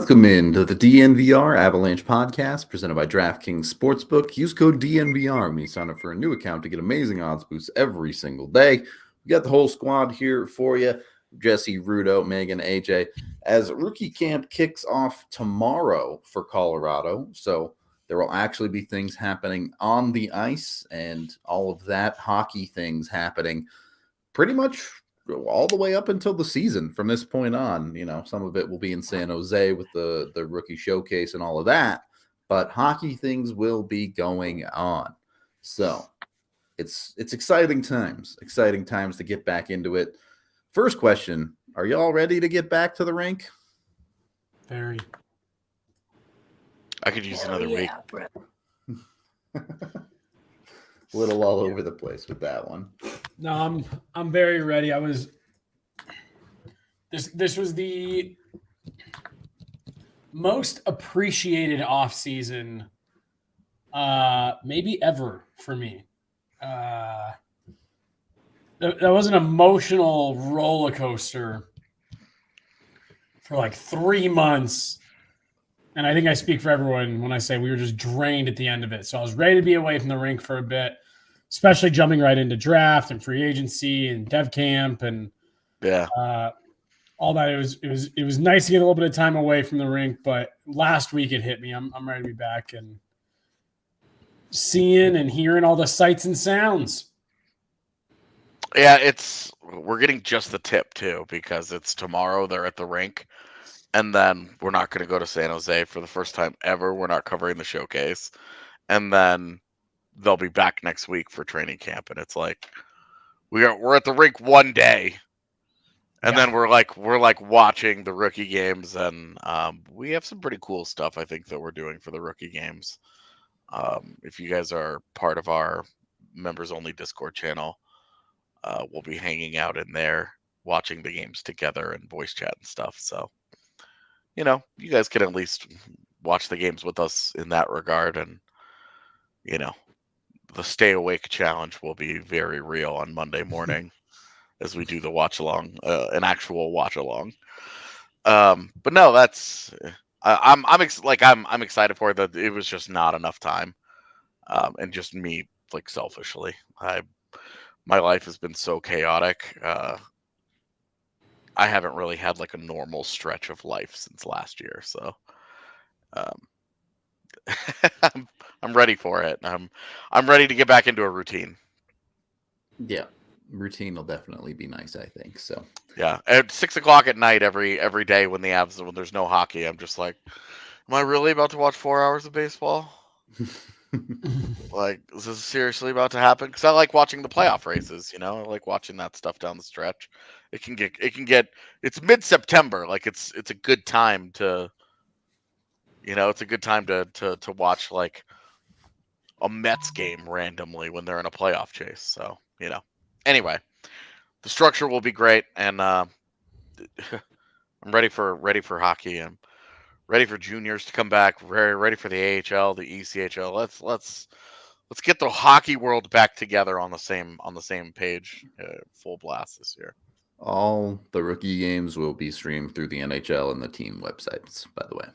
Welcome into the DNVR Avalanche podcast presented by DraftKings Sportsbook. Use code DNVR when you sign up for a new account to get amazing odds boosts every single day. We got the whole squad here for you. Jesse, Rudolph, Meghan, AJ, as rookie camp kicks off tomorrow for Colorado. So there will actually be things happening on the ice and all of that hockey things happening pretty much all the way up until the season from this point on. You know, some of it will be in San Jose with the rookie showcase and all of that, but hockey things will be going on. So it's exciting times to get back into it. First question, are y'all ready to get back to the rink? Very. I could use another week. A little all over the place with that one. No, I'm very ready. This was the most appreciated off season maybe ever for me. That was an emotional roller coaster for like 3 months. And I think I speak for everyone when I say we were just drained at the end of it. So I was ready to be away from the rink for a bit, especially jumping right into draft and free agency and dev camp and all that. It was nice to get a little bit of time away from the rink, but last week it hit me. I'm ready to be back and seeing and hearing all the sights and sounds. Yeah, we're getting just the tip too, because it's tomorrow. They're at the rink, and then we're not going to go to San Jose for the first time ever. We're not covering the showcase, and then they'll be back next week for training camp. And it's like we're at the rink one day, and then we're watching the rookie games, and we have some pretty cool stuff I think that we're doing for the rookie games. If you guys are part of our members only Discord channel, we'll be hanging out in there, watching the games together and voice chat and stuff. So, you know, you guys can at least watch the games with us in that regard. And, you know, the stay awake challenge will be very real on Monday morning as we do the watch along, an actual watch along. But no, that's I'm excited for it. That it was just not enough time, and just me, like, selfishly, my life has been so chaotic. I haven't really had like a normal stretch of life since last year, so I'm ready for it. I'm ready to get back into a routine. Yeah, routine will definitely be nice, I think. So yeah, at 6:00 at night every day when there's no hockey, I'm just like, am I really about to watch 4 hours of baseball? Like, is this seriously about to happen? Because I like watching the playoff races. You know, I like watching that stuff down the stretch. It's mid-September. Like, it's a good time to, you know, to watch like a Mets game randomly when they're in a playoff chase. So, you know, anyway, the structure will be great, and I'm ready for hockey. I'm ready for juniors to come back. Ready for the AHL, the ECHL. Let's get the hockey world back together on the same page, full blast this year. All the rookie games will be streamed through the NHL and the team websites, by the way.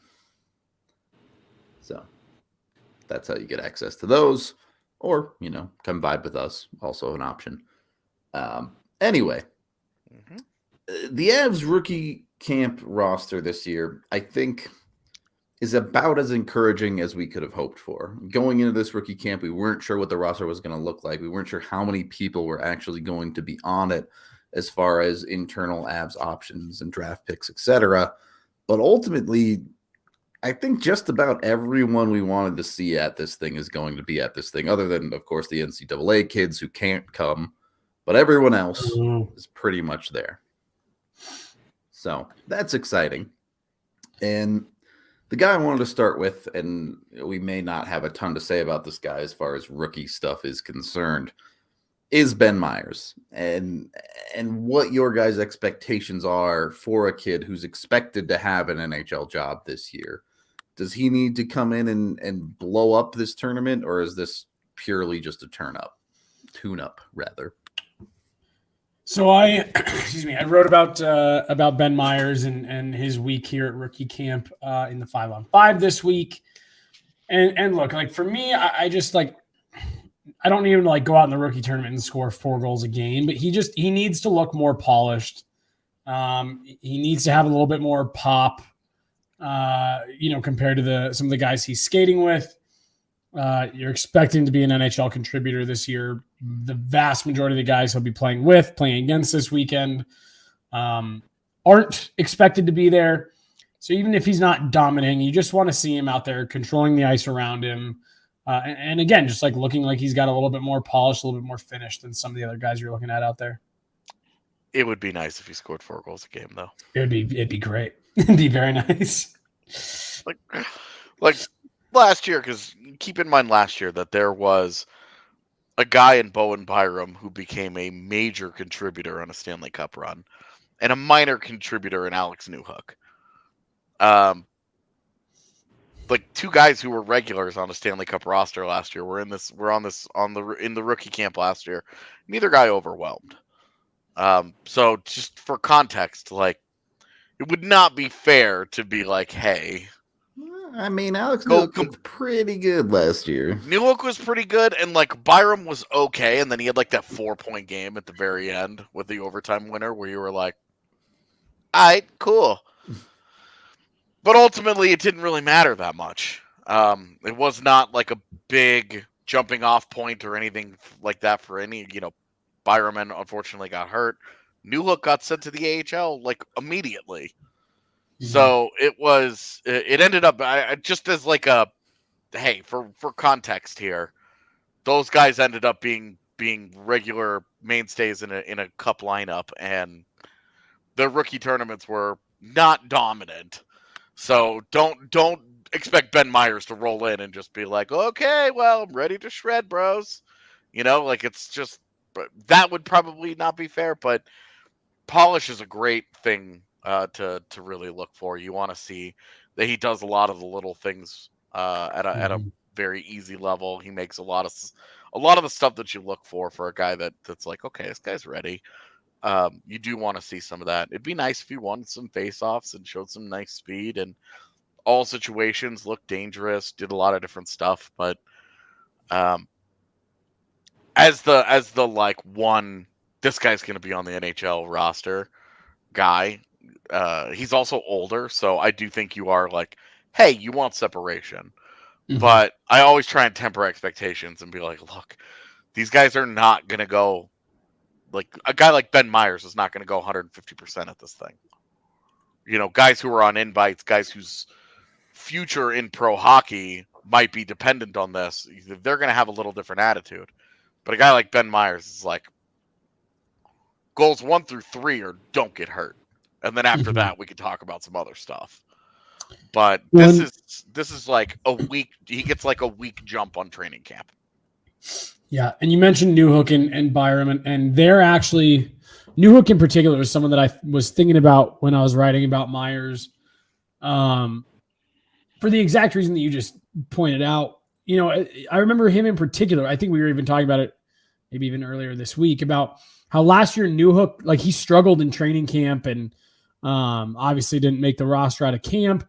So that's how you get access to those, or, you know, come vibe with us. Also an option. Anyway, the Avs rookie camp roster this year, I think, is about as encouraging as we could have hoped for. Going into this rookie camp, we weren't sure what the roster was going to look like. We weren't sure how many people were actually going to be on it as far as internal Avs options and draft picks, etc. But ultimately, I think just about everyone we wanted to see at this thing is going to be at this thing, other than, of course, the NCAA kids who can't come. But everyone else is pretty much there. So that's exciting. And the guy I wanted to start with, and we may not have a ton to say about this guy as far as rookie stuff is concerned, is Bren Meyers. And what your guys' expectations are for a kid who's expected to have an NHL job this year. Does he need to come in and blow up this tournament, or is this purely just a tune-up, rather? So I, excuse me, I wrote about Ben Meyers and his week here at rookie camp in the 5-on-5 this week. And look, like for me, I just like, I don't need him to like go out in the rookie tournament and score 4 goals a game, but he needs to look more polished. He needs to have a little bit more pop, compared to some of the guys he's skating with. You're expecting to be an NHL contributor this year. The vast majority of the guys he'll be playing against this weekend, aren't expected to be there. So even if he's not dominating, you just want to see him out there controlling the ice around him. And again, just like looking like he's got a little bit more polish, a little bit more finish than some of the other guys you're looking at out there. It would be nice if he scored 4 goals a game, though. It'd be great. It'd be very nice. Like last year, because keep in mind last year that there was a guy in Bowen Byram who became a major contributor on a Stanley Cup run, and a minor contributor in Alex Newhook. Like 2 guys who were regulars on a Stanley Cup roster last year in the rookie camp last year. Neither guy overwhelmed. So just for context, like it would not be fair to be like, hey, I mean, Alex Newhook was pretty good last year. Newhook was pretty good, and like Byram was okay, and then he had like that 4-point game at the very end with the overtime winner where you were like, all right, cool. But ultimately, it didn't really matter that much. It was not like a big jumping off point or anything like that for any, Byram unfortunately got hurt. Newhook got sent to the AHL like immediately. Mm-hmm. So it ended up just as like a, hey, for context here, those guys ended up being regular mainstays in a cup lineup, and the rookie tournaments were not dominant. So don't expect Ben Meyers to roll in and just be like, okay, well, I'm ready to shred, bros. Like it's just, that would probably not be fair, but polish is a great thing to really look for. You want to see that he does a lot of the little things at a very easy level. He makes a lot of the stuff that you look for a guy that's like, okay, this guy's ready. You do want to see some of that. It'd be nice if he won some face-offs and showed some nice speed, and all situations looked dangerous, did a lot of different stuff. But as the like one, this guy's going to be on the NHL roster guy, he's also older, so I do think you are like, hey, you want separation. Mm-hmm. But I always try and temper expectations and be like, look, these guys are not going to go, like a guy like Ben Meyers is not going to go 150% at this thing. Guys who are on invites, guys whose future in pro hockey might be dependent on this, they're going to have a little different attitude. But a guy like Ben Meyers is like, goals 1 through 3 or don't get hurt, and then after that we can talk about some other stuff. But this is like a week. He gets like a week jump on training camp. Yeah, and you mentioned Newhook and Byram, and they're actually, Newhook in particular is someone that I was thinking about when I was writing about Meyers, for the exact reason that you just pointed out. I remember him in particular. I think we were even talking about it maybe even earlier this week about how last year Newhook, like he struggled in training camp and obviously didn't make the roster out of camp.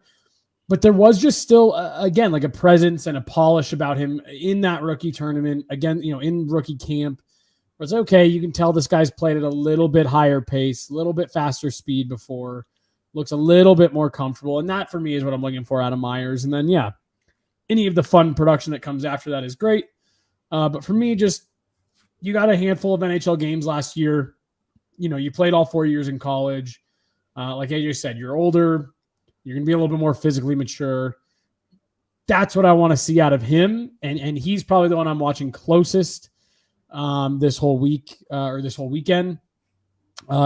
But there was just still, again, like a presence and a polish about him in that rookie tournament. Again, in rookie camp, where it's okay, you can tell this guy's played at a little bit higher pace, a little bit faster speed before, looks a little bit more comfortable. And that, for me, is what I'm looking for out of Meyers. And then, yeah, any of the fun production that comes after that is great. But for me, just, you got a handful of NHL games last year. You played all 4 years in college. Like AJ said, you're older. You're going to be a little bit more physically mature. That's what I want to see out of him. And he's probably the one I'm watching closest this whole week or this whole weekend.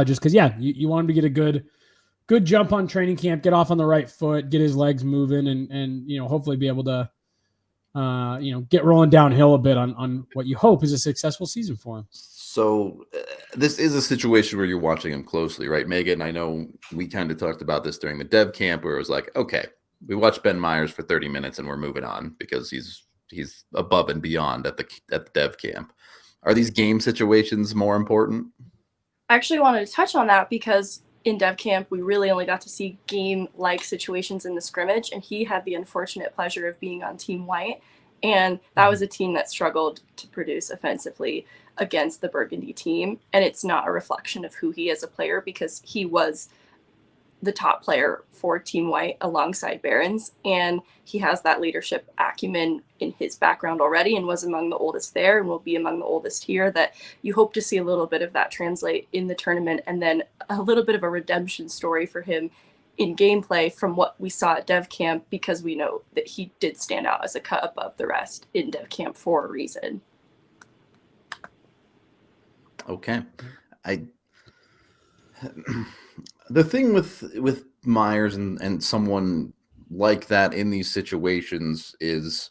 Just because, yeah, you want him to get a good jump on training camp, get off on the right foot, get his legs moving, and hopefully be able to get rolling downhill a bit on what you hope is a successful season for him. So this is a situation where you're watching him closely, right, Megan? I know we kind of talked about this during the dev camp where it was like, okay, we watched Ben Meyers for 30 minutes and we're moving on because he's above and beyond at the dev camp. Are these game situations more important? I actually wanted to touch on that because in dev camp, we really only got to see game-like situations in the scrimmage, and he had the unfortunate pleasure of being on Team White, and that was a team that struggled to produce offensively against the Burgundy team, and it's not a reflection of who he is as a player because he was the top player for Team White alongside Barons, and he has that leadership acumen in his background already and was among the oldest there and will be among the oldest here, that you hope to see a little bit of that translate in the tournament, and then a little bit of a redemption story for him in gameplay from what we saw at dev camp, because we know that he did stand out as a cut above the rest in dev camp for a reason. Okay. The thing with Meyers and someone like that in these situations is,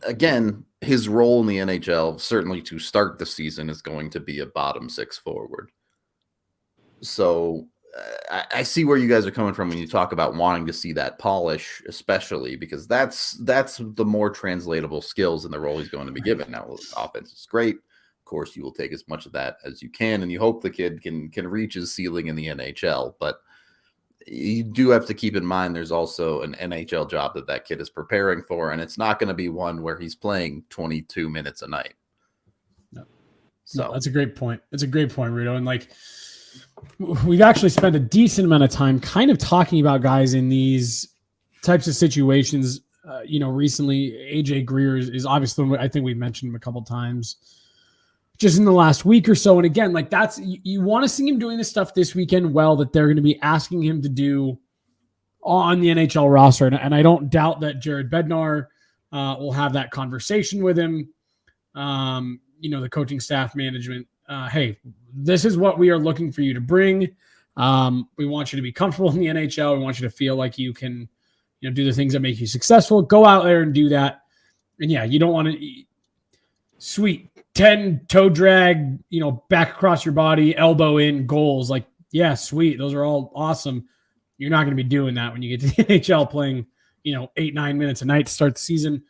again, his role in the NHL, certainly to start the season, is going to be a bottom six forward. So I see where you guys are coming from when you talk about wanting to see that polish, especially because that's the more translatable skills in the role he's going to be given. Now, offense is great. Of course, you will take as much of that as you can, and you hope the kid can reach his ceiling in the NHL. But you do have to keep in mind there's also an NHL job that kid is preparing for, and it's not going to be one where he's playing 22 minutes a night. No. So that's a great point. It's a great point, Rudo. And like, we've actually spent a decent amount of time kind of talking about guys in these types of situations. Recently, AJ Greer is obviously, I think we've mentioned him a couple times just in the last week or so. And again, like that's, you want to see him doing this stuff this weekend well, that they're going to be asking him to do on the NHL roster. And I don't doubt that Jared Bednar will have that conversation with him. The coaching staff, management, hey, this is what we are looking for you to bring. We want you to be comfortable in the NHL. We want you to feel like you can, do the things that make you successful. Go out there and do that. And yeah, you don't want to sweet 10 toe drag, back across your body, elbow in goals. Like, yeah, sweet. Those are all awesome. You're not going to be doing that when you get to the NHL playing, 8-9 minutes a night to start the season.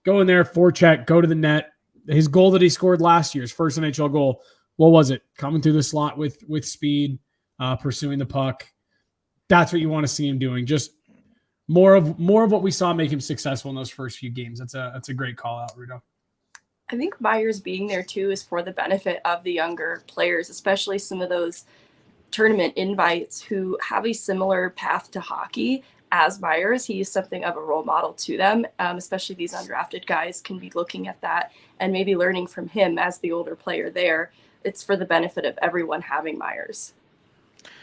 Go in there, forecheck, go to the net. His goal that he scored last year, his first NHL goal, what was it? Coming through the slot with speed, pursuing the puck. That's what you want to see him doing. Just more of what we saw make him successful in those first few games. That's a great call out, Rudo. I think Meyers being there too is for the benefit of the younger players, especially some of those tournament invites who have a similar path to hockey as Meyers. He is something of a role model to them, especially these undrafted guys can be looking at that and maybe learning from him as the older player there. It's for the benefit of everyone having Meyers.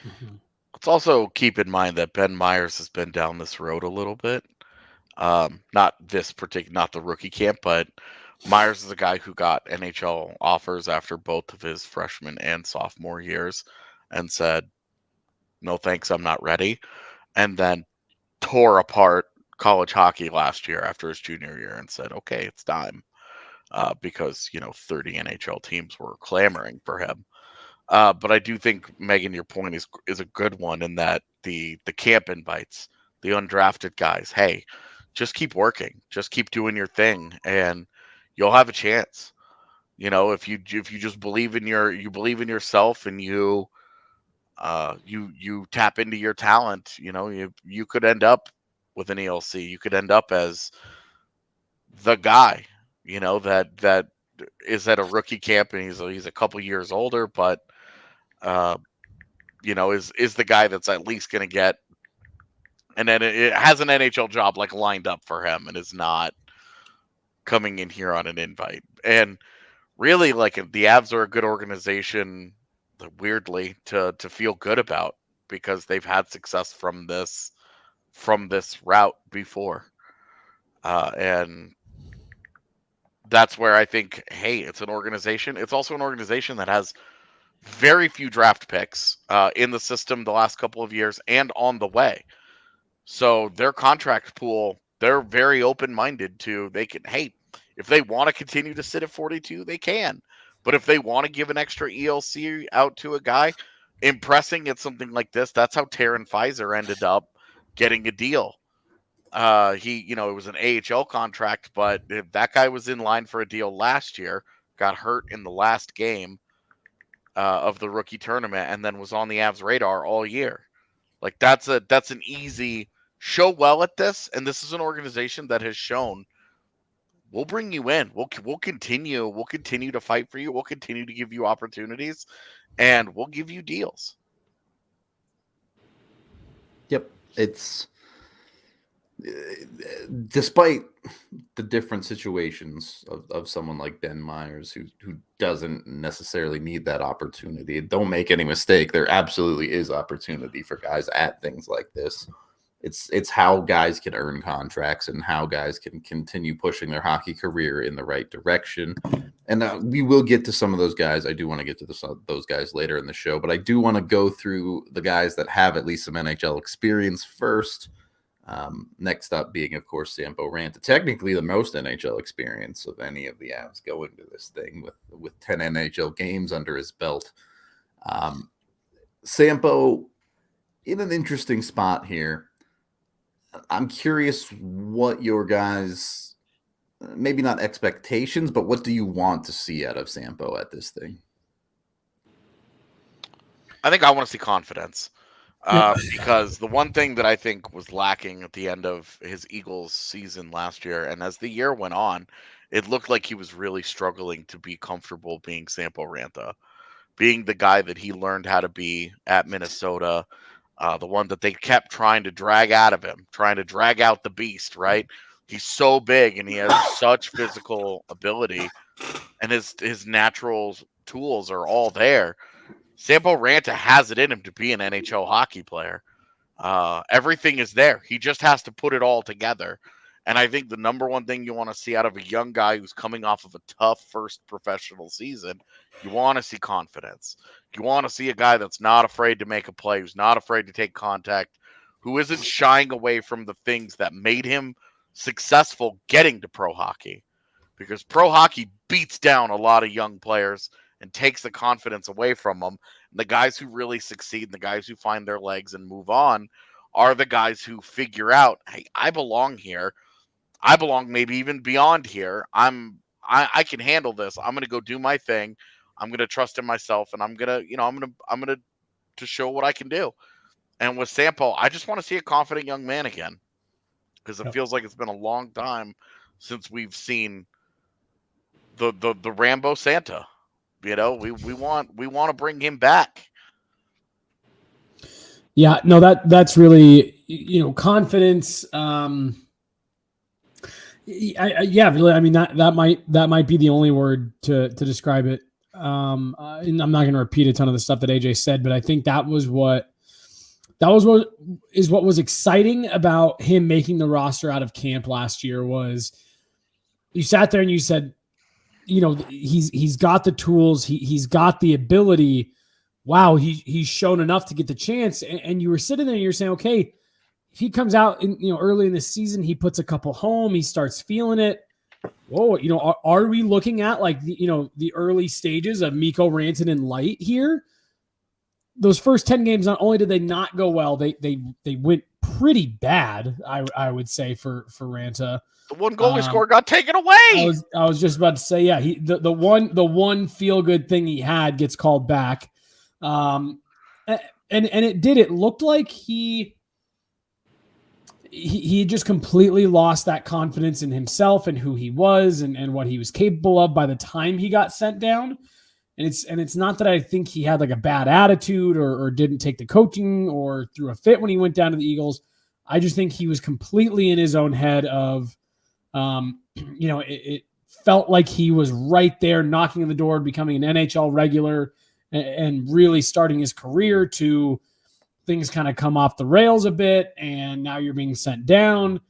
Mm-hmm. Let's also keep in mind that Ben Meyers has been down this road a little bit. Not the rookie camp, but Meyers is a guy who got NHL offers after both of his freshman and sophomore years and said, no thanks, I'm not ready. And then tore apart college hockey last year after his junior year and said, okay, it's time. Because, 30 NHL teams were clamoring for him. But I do think, Megan, your point is a good one in that the camp invites, the undrafted guys, hey, just keep working, just keep doing your thing, and you'll have a chance. If you just believe in yourself and you tap into your talent, you could end up with an ELC. You could end up as the guy, that is at a rookie camp and he's a couple years older, but is the guy that's at least going to get, and then it has an NHL job like lined up for him and is not coming in here on an invite. And really, like, the Avs are a good organization, weirdly, to feel good about because they've had success from this route before, and that's where I think, hey, it's an organization. It's also an organization that has very few draft picks in the system the last couple of years and on the way. So their contract pool, they're very open-minded to, if they want to continue to sit at 42, they can. But if they want to give an extra ELC out to a guy, impressing at something like this, that's how Taryn Pfizer ended up getting a deal. It was an AHL contract, but that guy was in line for a deal last year, got hurt in the last game, of the rookie tournament, and then was on the Avs radar all year. Like that's an easy show well at this, and this is an organization that has shown we'll bring you in. We'll continue to fight for you. We'll continue to give you opportunities, and we'll give you deals. Yep, it's despite the different situations of someone like Bren Meyers who doesn't necessarily need that opportunity. Don't make any mistake, there absolutely is opportunity for guys at things like this. It's how guys can earn contracts and how guys can continue pushing their hockey career in the right direction. And we will get to some of those guys. I do want to get to those guys later in the show, but I do want to go through the guys that have at least some NHL experience first. Next up being, of course, Sampo Ranta, technically the most NHL experience of any of the Avs going to this thing with 10 NHL games under his belt. Sampo in an interesting spot here. I'm curious what your guys, maybe not expectations, but what do you want to see out of Sampo at this thing? I think I want to see confidence. Because the one thing that I think was lacking at the end of his Eagles season last year, and as the year went on, it looked like he was really struggling to be comfortable being Sampo Ranta, being the guy that he learned how to be at Minnesota, the one that they kept trying to drag out of him, trying to drag out the beast, right? He's so big and he has such physical ability, and his natural tools are all there. Sampo Ranta has it in him to be an NHL hockey player. Everything is there. He just has to put it all together. And I think the number one thing you want to see out of a young guy who's coming off of a tough first professional season, you want to see confidence. You want to see a guy that's not afraid to make a play, who's not afraid to take contact, who isn't shying away from the things that made him successful getting to pro hockey. Because pro hockey beats down a lot of young players and takes the confidence away from them. And the guys who really succeed, and the guys who find their legs and move on, are the guys who figure out, hey, I belong here. I belong maybe even beyond here. I can handle this. I'm going to go do my thing. I'm going to trust in myself, and I'm going to show what I can do. And with Sampo, I just want to see a confident young man again, because it feels like it's been a long time since we've seen the Rambo Santa. You know, we want to bring him back. Yeah, no, that's really, confidence. Yeah, really. I mean, that might be the only word to describe it. And I'm not going to repeat a ton of the stuff that AJ said, but I think that was what was exciting about him making the roster out of camp last year. Was you sat there and you said, he's got the tools, he's got the ability. Wow, he's shown enough to get the chance. And you were sitting there and you're saying, okay, if he comes out in, early in the season, he puts a couple home, he starts feeling it. Whoa, are we looking at like the early stages of Mikko Rantanen light here? Those first 10 games, not only did they not go well, they went pretty bad, I would say, for Ranta. The one goalie score got taken away. I was just about to say, yeah, the one feel good thing he had gets called back, and it did. It looked like he just completely lost that confidence in himself and who he was and what he was capable of by the time he got sent down. And it's not that I think he had like a bad attitude or didn't take the coaching or threw a fit when he went down to the Eagles. I just think he was completely in his own head of, it felt like he was right there knocking on the door, becoming an NHL regular and really starting his career to things kind of come off the rails a bit. And now you're being sent down.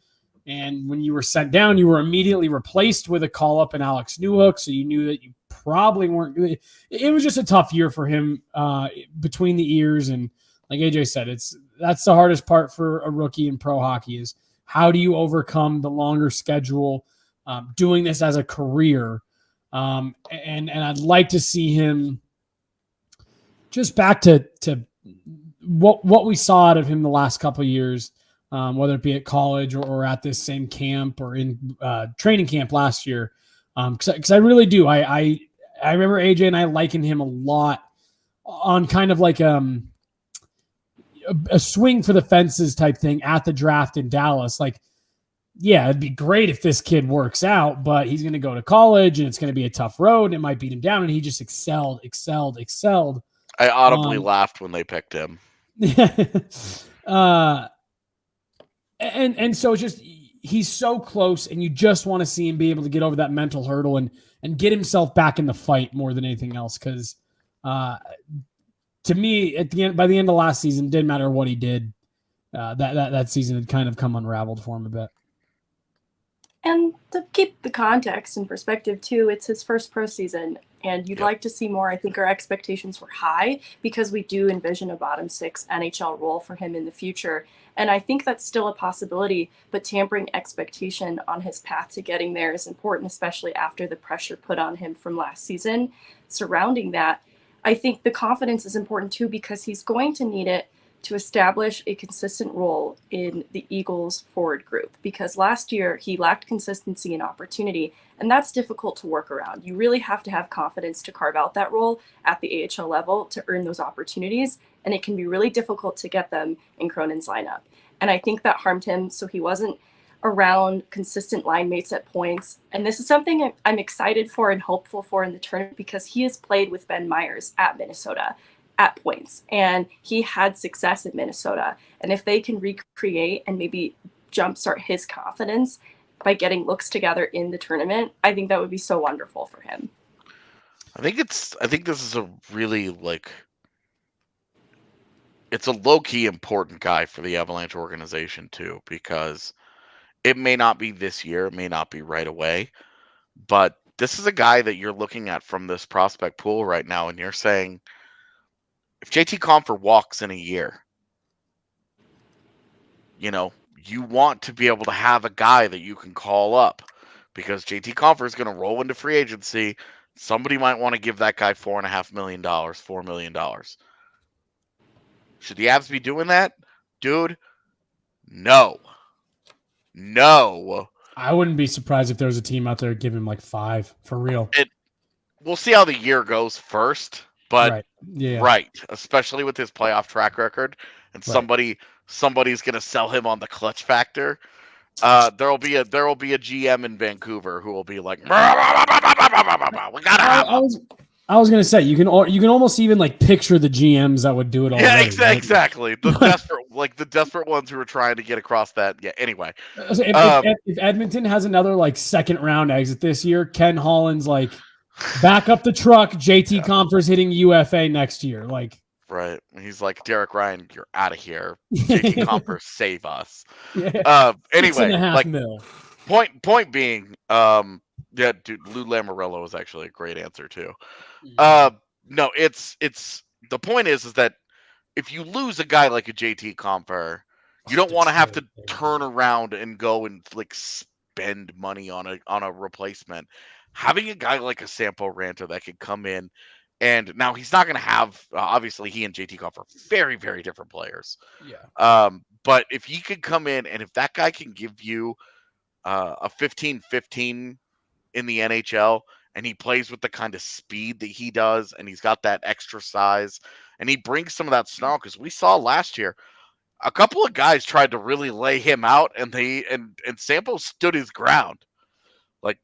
And when you were sent down, you were immediately replaced with a call up in Alex Newhook. So you knew that you probably weren't. It was just a tough year for him between the ears. And like AJ said, that's the hardest part for a rookie in pro hockey is how do you overcome the longer schedule, doing this as a career. And I'd like to see him just back to what we saw out of him the last couple of years, whether it be at college or at this same camp or in training camp last year. Because I really do. I remember AJ and I likened him a lot on kind of like a swing for the fences type thing at the draft in Dallas. Like, yeah, it'd be great if this kid works out, but he's going to go to college and it's going to be a tough road and it might beat him down. And he just excelled. I audibly laughed when they picked him. And so it's just, he's so close, and you just want to see him be able to get over that mental hurdle and get himself back in the fight more than anything else. Because to me, by the end of last season, it didn't matter what he did. That season had kind of come unraveled for him a bit. And to keep the context and perspective too, it's his first pro season, and you'd like to see more. I think our expectations were high because we do envision a bottom 6 NHL role for him in the future. And I think that's still a possibility, but tampering expectation on his path to getting there is important, especially after the pressure put on him from last season. Surrounding that, I think the confidence is important too, because he's going to need it to establish a consistent role in the Eagles forward group, because last year he lacked consistency and opportunity, and that's difficult to work around. You really have to have confidence to carve out that role at the AHL level to earn those opportunities, and it can be really difficult to get them in Cronin's lineup. And I think that harmed him, so he wasn't around consistent line mates at points. And this is something I'm excited for and hopeful for in the tournament, because he has played with Bren Meyers at Minnesota at points, and he had success in Minnesota. And if they can recreate and maybe jumpstart his confidence by getting looks together in the tournament, I think that would be so wonderful for him. I think this is a really, it's a low-key important guy for the Avalanche organization too, because it may not be this year, it may not be right away, but this is a guy that you're looking at from this prospect pool right now, and you're saying, if JT Compher walks in a year, you want to be able to have a guy that you can call up, because JT Compher is going to roll into free agency. Somebody might want to give that guy $4.5 million, $4 million. Should the Avs be doing that? Dude, no. I wouldn't be surprised if there was a team out there giving him like 5 for real. We'll see how the year goes first. But right. Yeah. Right, especially with his playoff track record, and Right. somebody's gonna sell him on the clutch factor. There'll be a GM in Vancouver who will be like, we gotta have him. I was gonna say you can almost even like picture the GMs that would do it all. Yeah, right? exactly. The desperate ones who are trying to get across that. Yeah. Anyway, if Edmonton has another like second round exit this year, Ken Holland's like, back up the truck. JT Compher's hitting UFA next year. Like, right. He's like, Derek Ryan, you're out of here. JT Compher, save us. Yeah. Anyway, $6.5 million. Point being, yeah, dude, Lou Lamoriello was actually a great answer too. No, it's the point is that if you lose a guy like a JT Compher, you don't want to have to turn around and go and like spend money on a replacement. Having a guy like a Sampo Ranta that could come in, and now he's not going to have, obviously he and JT Compher are very, very different players. Yeah. But if he could come in, and if that guy can give you a 15-15 in the NHL, and he plays with the kind of speed that he does, and he's got that extra size, and he brings some of that snarl, because we saw last year a couple of guys tried to really lay him out, and Sampo stood his ground. Like,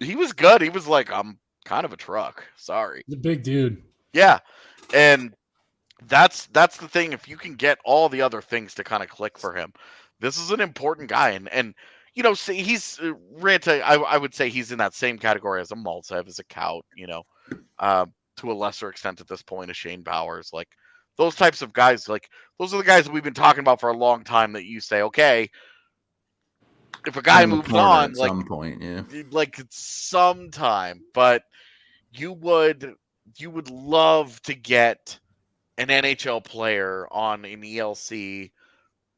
he was good. He was like, I'm kind of a truck. Sorry. The big dude. Yeah. And that's the thing. If you can get all the other things to kind of click for him, this is an important guy. And see, he's Ranta. I would say he's in that same category as a Maltsev, as a Kaut, to a lesser extent at this point, a Shane Bowers, like those types of guys. Like, those are the guys that we've been talking about for a long time, that you say, okay, if a guy moves on, at some point, yeah, like sometime, but you would love to get an NHL player on an ELC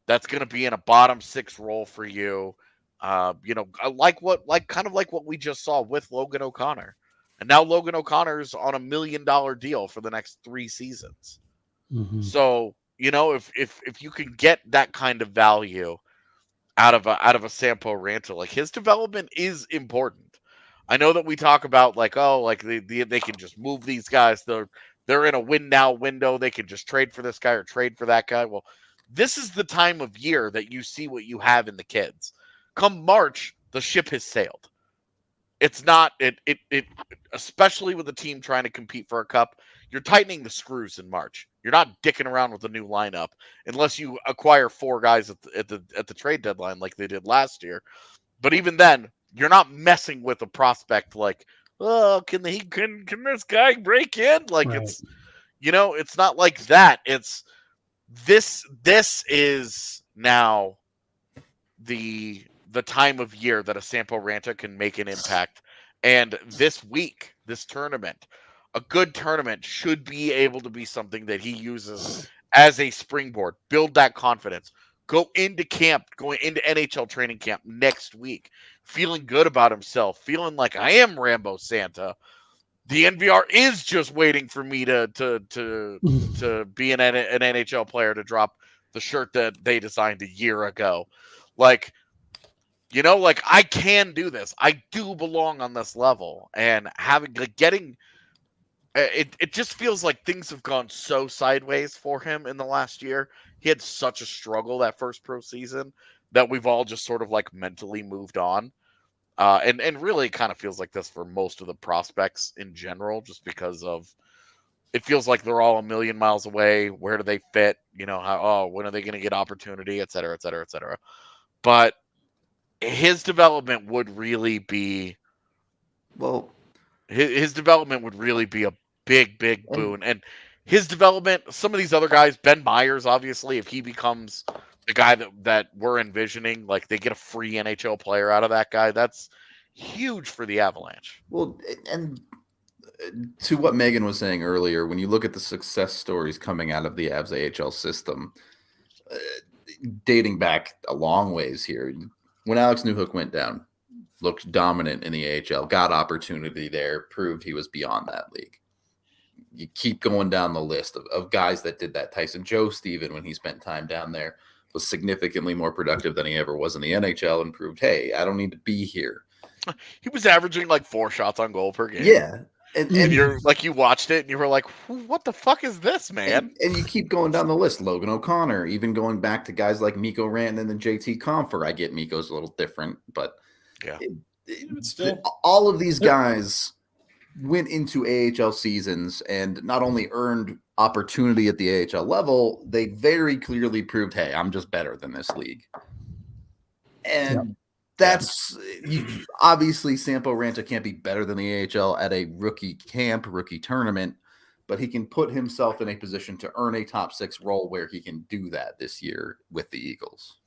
that's going to be in a bottom 6 role for you. Like what we just saw with Logan O'Connor, and now Logan O'Connor's on $1 million deal for the next 3 seasons. Mm-hmm. So if you can get that kind of value out of a Sampo Ranta, like, his development is important. I know that we talk about like, oh, like they can just move these guys, they're they're in a win now window. They can just trade for this guy or trade for that guy. Well, this is the time of year that you see what you have in the kids. Come March, the ship has sailed. It's not it especially with a team trying to compete for a cup, you're tightening the screws in March. You're not dicking around with a new lineup unless you acquire 4 guys at the trade deadline like they did last year. But even then, you're not messing with a prospect like, oh, can this guy break in? Like Right. it's it's not like that. It's this is now the time of year that a Sampo Ranta can make an impact. And this week, this tournament, a good tournament should be able to be something that he uses as a springboard, build that confidence, go into camp, going into NHL training camp next week, feeling good about himself, feeling like I am Rambo Santa. The NVR is just waiting for me to be an NHL player to drop the shirt that they designed a year ago. Like, like I can do this. I do belong on this level, and getting it just feels like things have gone so sideways for him in the last year. He had such a struggle that first pro season that we've all just sort of like mentally moved on. And really kind of feels like this for most of the prospects in general, just because of it feels like they're all a million miles away. Where do they fit? When are they going to get opportunity, et cetera, et cetera, et cetera. But his development would really be his development would really be a big boon. And his development, some of these other guys, Ben Meyers, obviously, if he becomes the guy that we're envisioning, like they get a free NHL player out of that guy, that's huge for the Avalanche. Well, and to what Megan was saying earlier, when you look at the success stories coming out of the Avs AHL system, dating back a long ways here, when Alex Newhook went down, looked dominant in the AHL, got opportunity there, proved he was beyond that league. You keep going down the list of guys that did that. Tyson Joe Steven, when he spent time down there, was significantly more productive than he ever was in the NHL and proved, hey, I don't need to be here. He was averaging like 4 shots on goal per game. Yeah. And you're like, you watched it and you were like, what the fuck is this, man? And you keep going down the list. Logan O'Connor, even going back to guys like Mikko Rantanen and JT Compher. I get Mikko's a little different, but yeah, all of these guys went into AHL seasons and not only earned opportunity at the AHL level, they very clearly proved, hey, I'm just better than this league. And that's obviously Sampo Ranta can't be better than the AHL at a rookie camp, rookie tournament, but he can put himself in a position to earn a top 6 role where he can do that this year with the Eagles.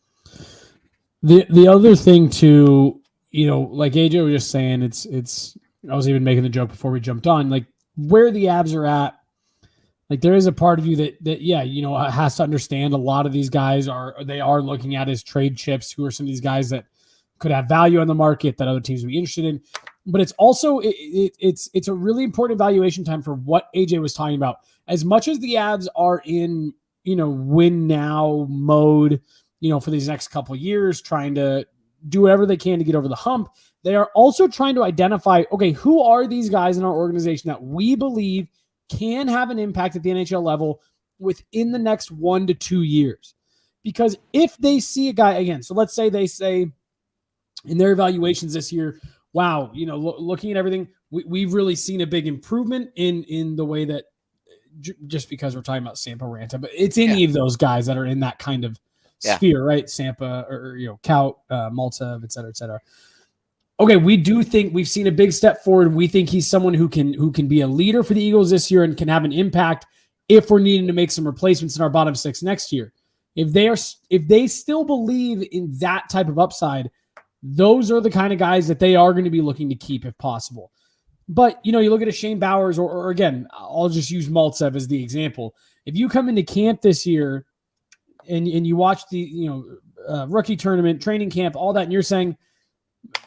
The other thing too, like AJ was just saying, it's I was even making the joke before we jumped on, like where the Avs are at. Like there is a part of you that has to understand a lot of these guys are looking at as trade chips. Who are some of these guys that could have value on the market that other teams would be interested in? But it's also it's a really important evaluation time for what AJ was talking about. As much as the Avs are in win now mode, for these next couple of years, trying to do whatever they can to get over the hump, they are also trying to identify, okay, who are these guys in our organization that we believe can have an impact at the NHL level within the next 1 to 2 years? Because if they see a guy again, so let's say they say in their evaluations this year, wow, looking at everything, we've really seen a big improvement in the way that just because we're talking about Sampo Ranta, but it's any of those guys that are in that kind of sphere, right? Sampa or Kaut, Maltsev, et cetera. Okay, we do think we've seen a big step forward. We think he's someone who can be a leader for the Eagles this year and can have an impact if we're needing to make some replacements in our bottom 6 next year. If they still believe in that type of upside, those are the kind of guys that they are going to be looking to keep if possible. But, you look at a Shane Bowers or again, I'll just use Maltsev as the example. If you come into camp this year and you watch the, rookie tournament, training camp, all that, and you're saying,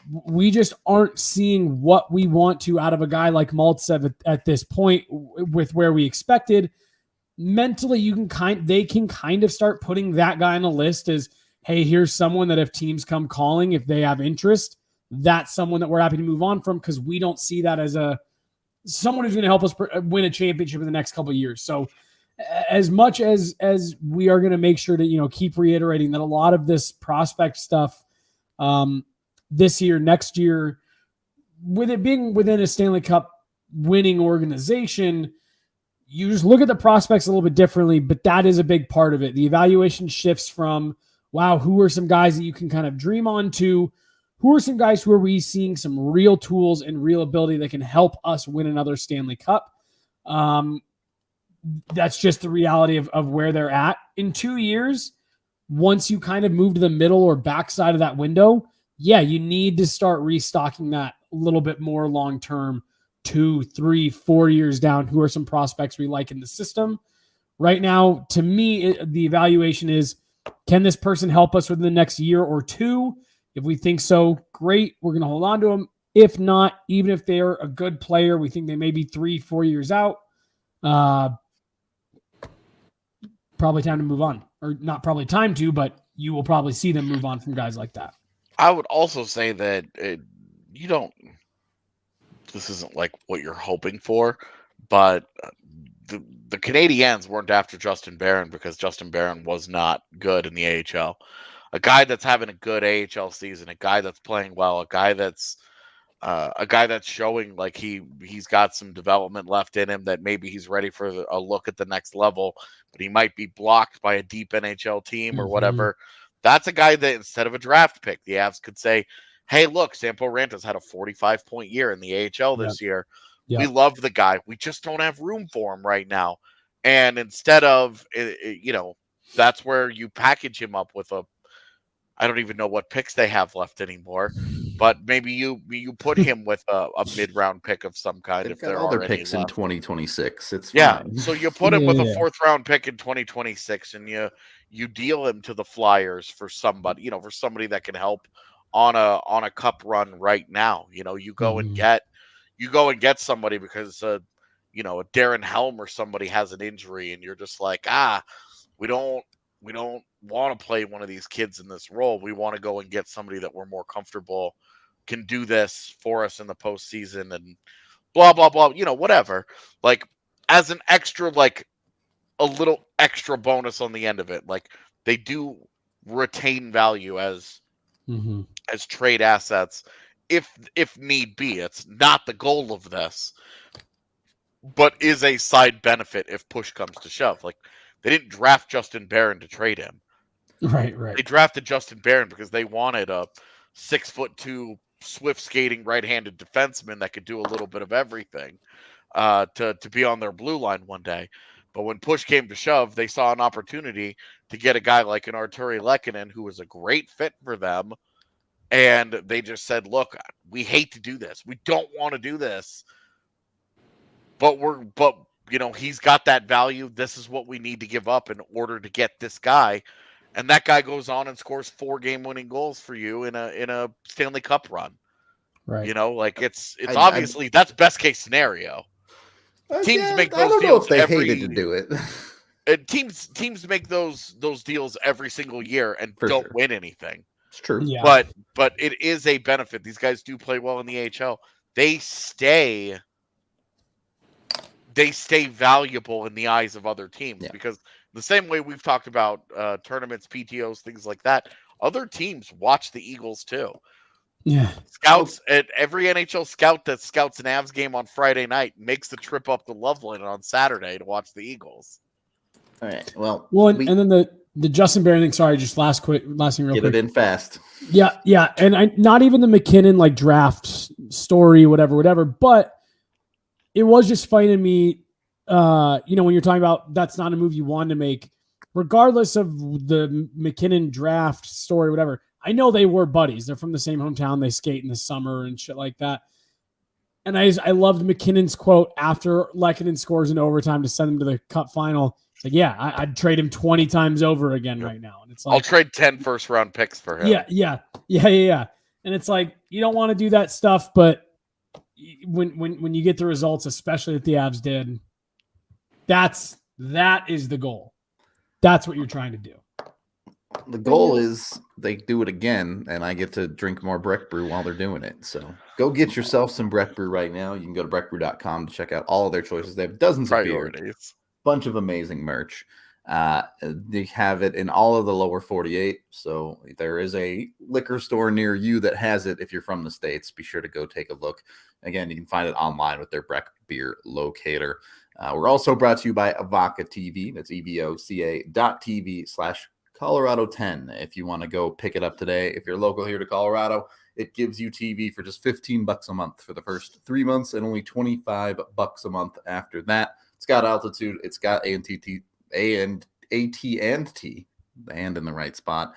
we just aren't seeing what we want to out of a guy like Maltsev at this point with where we expected. Mentally, they can kind of start putting that guy on a list as, hey, here's someone that if teams come calling, if they have interest, that's someone that we're happy to move on from because we don't see that as a someone who's going to help us win a championship in the next couple of years. So as much as we are going to make sure to, keep reiterating that a lot of this prospect stuff this year, next year, with it being within a Stanley Cup winning organization, you just look at the prospects a little bit differently, but that is a big part of it. The evaluation shifts from, wow, who are some guys that you can kind of dream on, to who are some guys who are we seeing some real tools and real ability that can help us win another Stanley Cup. That's just the reality of where they're at. In 2 years, once you kind of move to the middle or backside of that window, yeah, you need to start restocking that a little bit more long-term, 2, 3, 4 years down. Who are some prospects we like in the system? Right now, to me, the evaluation is, can this person help us within the next year or two? If we think so, great. We're going to hold on to them. If not, even if they're a good player, we think they may be 3, 4 years out, probably time to move on. Or not probably time to, but you will probably see them move on from guys like that. I would also say that you don't. This isn't like what you're hoping for, but the Canadiens weren't after Justin Barron because Justin Barron was not good in the AHL. A guy that's having a good AHL season, a guy that's playing well, a guy that's showing like he's got some development left in him, that maybe he's ready for a look at the next level, but he might be blocked by a deep NHL team or whatever. That's a guy that instead of a draft pick, the Avs could say, hey, look, Sampo Ranta's had a 45-point year in the AHL this year. Yep. We love the guy. We just don't have room for him right now. And instead of, that's where you package him up with I don't even know what picks they have left anymore, but maybe you put him with a mid-round pick of some kind. If there are picks any in left. 2026, it's fine. So you put him with a 4th-round pick in 2026, and you deal him to the Flyers for somebody, for somebody that can help on a cup run right now. You go and get somebody because a Darren Helm or somebody has an injury, and you're just like, we don't want to play one of these kids in this role. We want to go and get somebody that we're more comfortable can do this for us in the postseason and blah, blah, blah, whatever. Like as an extra, like a little extra bonus on the end of it. Like they do retain value as trade assets if need be. It's not the goal of this, but is a side benefit if push comes to shove. Like they didn't draft Justin Barron to trade him. Right. They drafted Justin Barron because they wanted a 6'2", swift skating right-handed defenseman that could do a little bit of everything to be on their blue line one day. But when push came to shove, they saw an opportunity to get a guy like an Arturi Lehkonen who was a great fit for them. And they just said, look, we hate to do this. We don't want to do this. But he's got that value. This is what we need to give up in order to get this guy. And that guy goes on and scores 4 game-winning goals for you in a Stanley Cup run. Right. It's obviously that's best case scenario. Teams make those I don't deals know if they hated to do it. And teams make those deals every single year and don't win anything. It's true. Yeah. But it is a benefit. These guys do play well in the AHL. They stay valuable in the eyes of other teams because the same way we've talked about tournaments, PTOs, things like that, other teams watch the Eagles too. Yeah. Scouts at every NHL scout that scouts an Avs game on Friday night makes the trip up to Loveland on Saturday to watch the Eagles. All right. Well, and then the Justin Barron thing. Sorry, just last thing real quick. Get it in fast. Yeah, and not even the McKinnon like draft story, whatever. But it was just funny to me. When you're talking about that's not a move you wanted to make, regardless of the McKinnon draft story, whatever. I know they were buddies. They're from the same hometown. They skate in the summer and shit like that. And I loved McKinnon's quote after Lehkonen scores in overtime to send them to the Cup final. It's like, I'd trade him 20 times over again right now. And it's like, I'll trade 10 first-round picks for him. Yeah. And it's like, you don't want to do that stuff, but when you get the results, especially that the Avs did, that is the goal. That's what you're trying to do. The goal is they do it again, and I get to drink more Breck Brew while they're doing it. So go get yourself some Breck Brew right now. You can go to breckbrew.com to check out all of their choices. They have dozens of beers, Priorities. bunch of amazing merch. They have it in all of the lower 48. So there is a liquor store near you that has it. If you're from the States, be sure to go take a look. Again, you can find it online with their Breck Beer locator. We're also brought to you by Avoca TV. That's evoca.tv/Colorado 10. If you want to go pick it up today, if you're local here to Colorado, it gives you TV for just $15 a month for the first 3 months and only $25 a month after that. It's got altitude. It's got AT&T, and T, and in the right spot.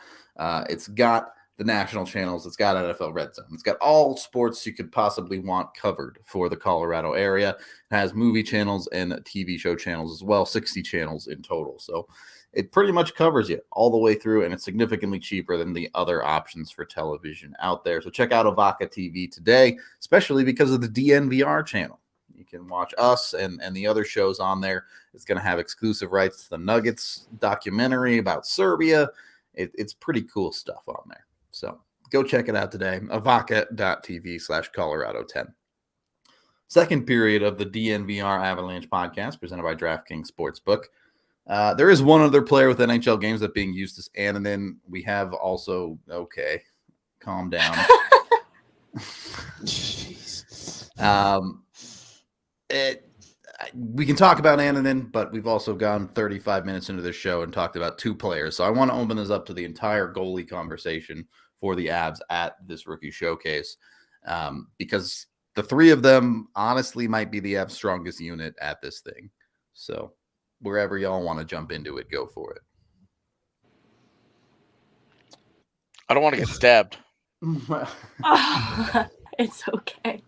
It's got the national channels. It's got NFL Red Zone. It's got all sports you could possibly want covered for the Colorado area. It has movie channels and TV show channels as well, 60 channels in total. So it pretty much covers you all the way through, and it's significantly cheaper than the other options for television out there. So check out Avoca TV today, especially because of the DNVR channel. You can watch us and the other shows on there. It's going to have exclusive rights to the Nuggets documentary about Serbia. It's pretty cool stuff on there. So go check it out today. Avoca.tv/Colorado 10. Second period of the DNVR Avalanche podcast presented by DraftKings Sportsbook. There is one other player with NHL games that being used as anonym. We have also, okay, calm down. We can talk about Annunen, but we've also gone 35 minutes into the show and talked about two players. So I want to open this up to the entire goalie conversation for the Avs at this rookie showcase, because the three of them honestly might be the Avs' strongest unit at this thing. So wherever y'all want to jump into it, go for it. I don't want to get stabbed. It's okay.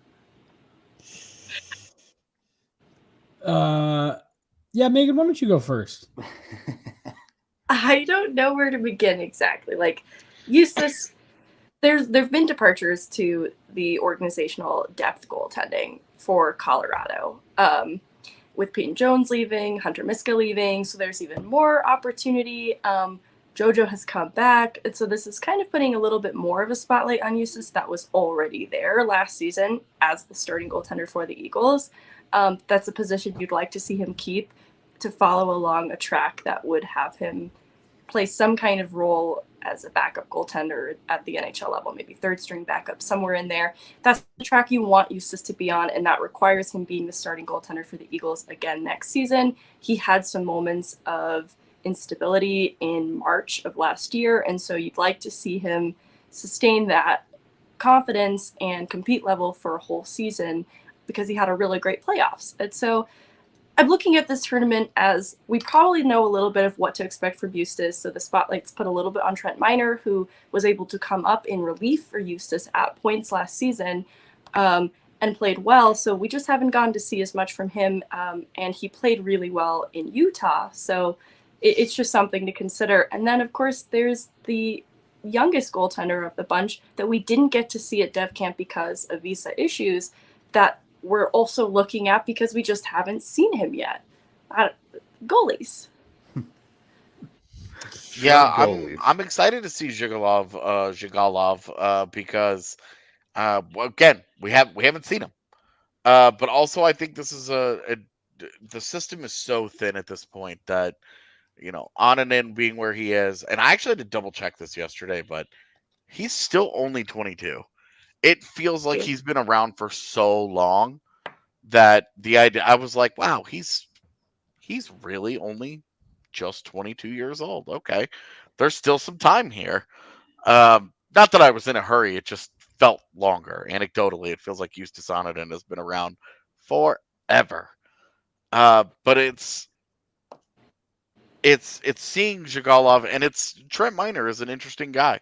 Yeah, Megan, why don't you go first? I don't know where to begin exactly. Like, Eustace, there've been departures to the organizational depth goaltending for Colorado. With Peyton Jones leaving, Hunter Miska leaving, so there's even more opportunity. JoJo has come back, and so this is kind of putting a little bit more of a spotlight on Eustace that was already there last season as the starting goaltender for the Eagles. That's a position you'd like to see him keep to follow along a track that would have him play some kind of role as a backup goaltender at the NHL level, maybe third string backup, somewhere in there. That's the track you want Eustace to be on, and that requires him being the starting goaltender for the Eagles again next season. He had some moments of instability in March of last year, and so you'd like to see him sustain that confidence and compete level for a whole season, because he had a really great playoffs. And so I'm looking at this tournament as we probably know a little bit of what to expect from Eustace. So the spotlight's put a little bit on Trent Miner, who was able to come up in relief for Eustace at points last season and played well. So we just haven't gotten to see as much from him. And he played really well in Utah. So it's just something to consider. And then, of course, there's the youngest goaltender of the bunch that we didn't get to see at Dev Camp because of visa issues that we're also looking at because we just haven't seen him yet. Goalies. Yeah, Goalies. I'm excited to see Zhigalov because again, we haven't seen him. But also I think this is the system is so thin at this point that, you know, Annunen being where he is, and I actually had to double check this yesterday, but he's still only 22. It feels like he's been around for so long that the idea, I was like, wow, he's really only just 22 years old. Okay, there's still some time here. Not that I was in a hurry, it just felt longer. Anecdotally, it feels like Eustace Annunen has been around forever. But it's seeing Zhigalov, and it's Trent Miner is an interesting guy,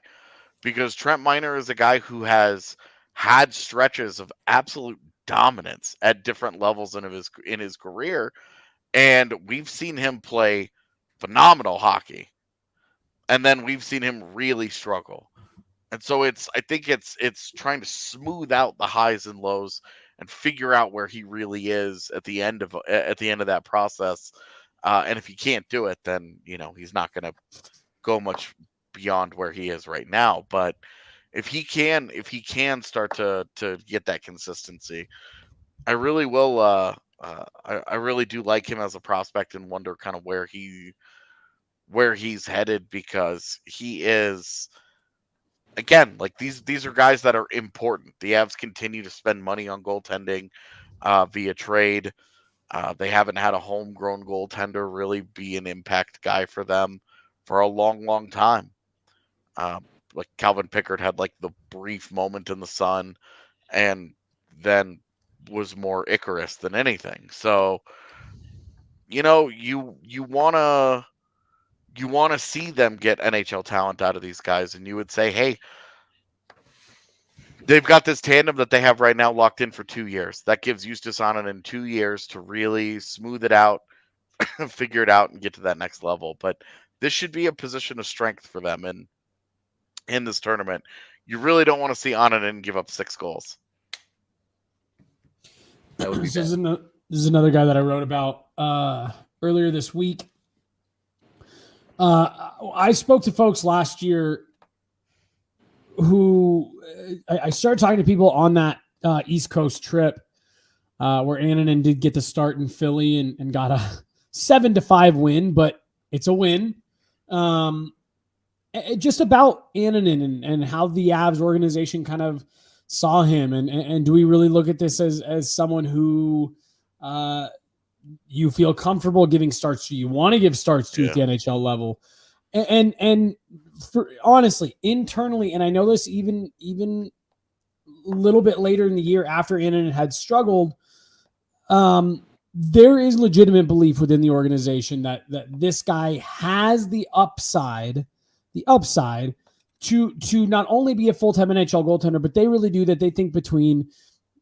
because Trent Miner is a guy who has had stretches of absolute dominance at different levels in his career, and we've seen him play phenomenal hockey, and then we've seen him really struggle. And so I think it's trying to smooth out the highs and lows and figure out where he really is at the end of that process. And if he can't do it, then, you know, he's not going to go much beyond where he is right now. But if he can start to get that consistency, I really will. I really do like him as a prospect and wonder kind of where he's headed, because he is, again, like these are guys that are important. The Avs continue to spend money on goaltending via trade. They haven't had a homegrown goaltender really be an impact guy for them for a long time. Like Calvin Pickard had like the brief moment in the sun, and then was more Icarus than anything. So, you want to see them get NHL talent out of these guys, and you would say, hey, they've got this tandem that they have right now locked in for 2 years. That gives Justus Annunen 2 years to really smooth it out, figure it out, and get to that next level. But this should be a position of strength for them in this tournament. You really don't want to see Annunen give up 6 goals. That would be This bad. is another guy that I wrote about earlier this week. I spoke to folks last year who I started talking to people on that East Coast trip where Annunen did get the start in Philly and got a 7-5 win, but it's a win. Just about Annunen and how the Avs organization kind of saw him, and do we really look at this as someone who you feel comfortable giving starts to, you want to give starts to at the NHL level, and for honestly internally, and I know this even a little bit later in the year after Annunen had struggled, there is legitimate belief within the organization that this guy has the upside to not only be a full-time NHL goaltender, but they really do, that they think between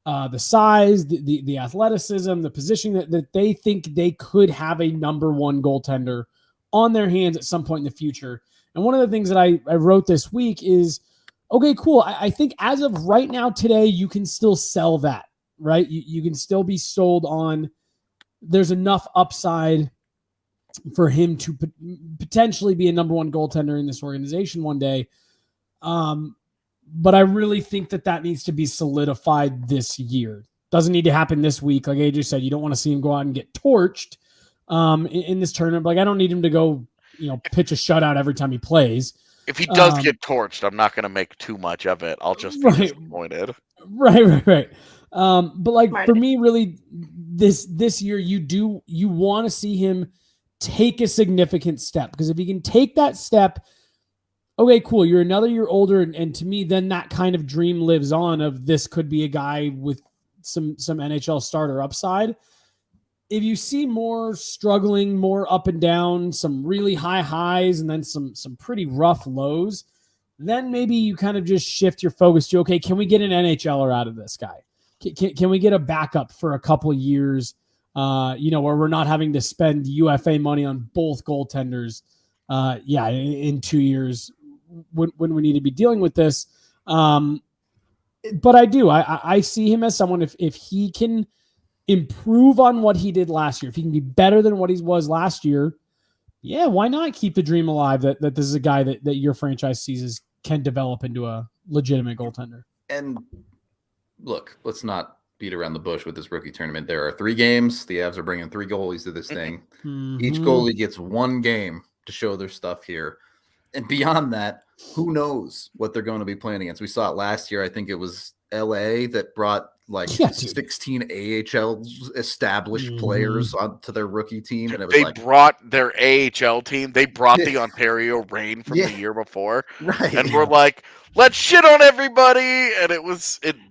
the size, the athleticism, the positioning, that they think they could have a number one goaltender on their hands at some point in the future. And one of the things that I wrote this week is, okay, cool. I think as of right now today, you can still sell that, right? You can still be sold on there's enough upside for him to potentially be a number one goaltender in this organization one day. But I really think that needs to be solidified this year. Doesn't need to happen this week. Like AJ said, you don't want to see him go out and get torched in this tournament. Like, I don't need him to go, pitch a shutout every time he plays. If he does get torched, I'm not going to make too much of it. I'll just be disappointed. Right. But like for me, really, this year, you want to see him take a significant step, because if he can take that step, okay, cool, you're another year older, and to me, then that kind of dream lives on of this could be a guy with some NHL starter upside. If you see more struggling, more up and down, some really high highs, and then some pretty rough lows, then maybe you kind of just shift your focus to, okay, can we get an NHLer out of this guy? Can we get a backup for a couple of years, where we're not having to spend UFA money on both goaltenders, in 2 years when we need to be dealing with this. But I see him as someone, if he can improve on what he did last year, if he can be better than what he was last year, why not keep the dream alive that this is a guy that your franchise sees can develop into a legitimate goaltender. And look, let's not beat around the bush with this rookie tournament. There are 3 games. The Avs are bringing 3 goalies to this thing. Mm-hmm. Each goalie gets 1 game to show their stuff here. And beyond that, who knows what they're going to be playing against? We saw it last year. I think it was LA that brought 16 AHL established players onto their rookie team. And it was brought their AHL team. They brought the Ontario Reign from the year before. Right. And we're like, let's shit on everybody. And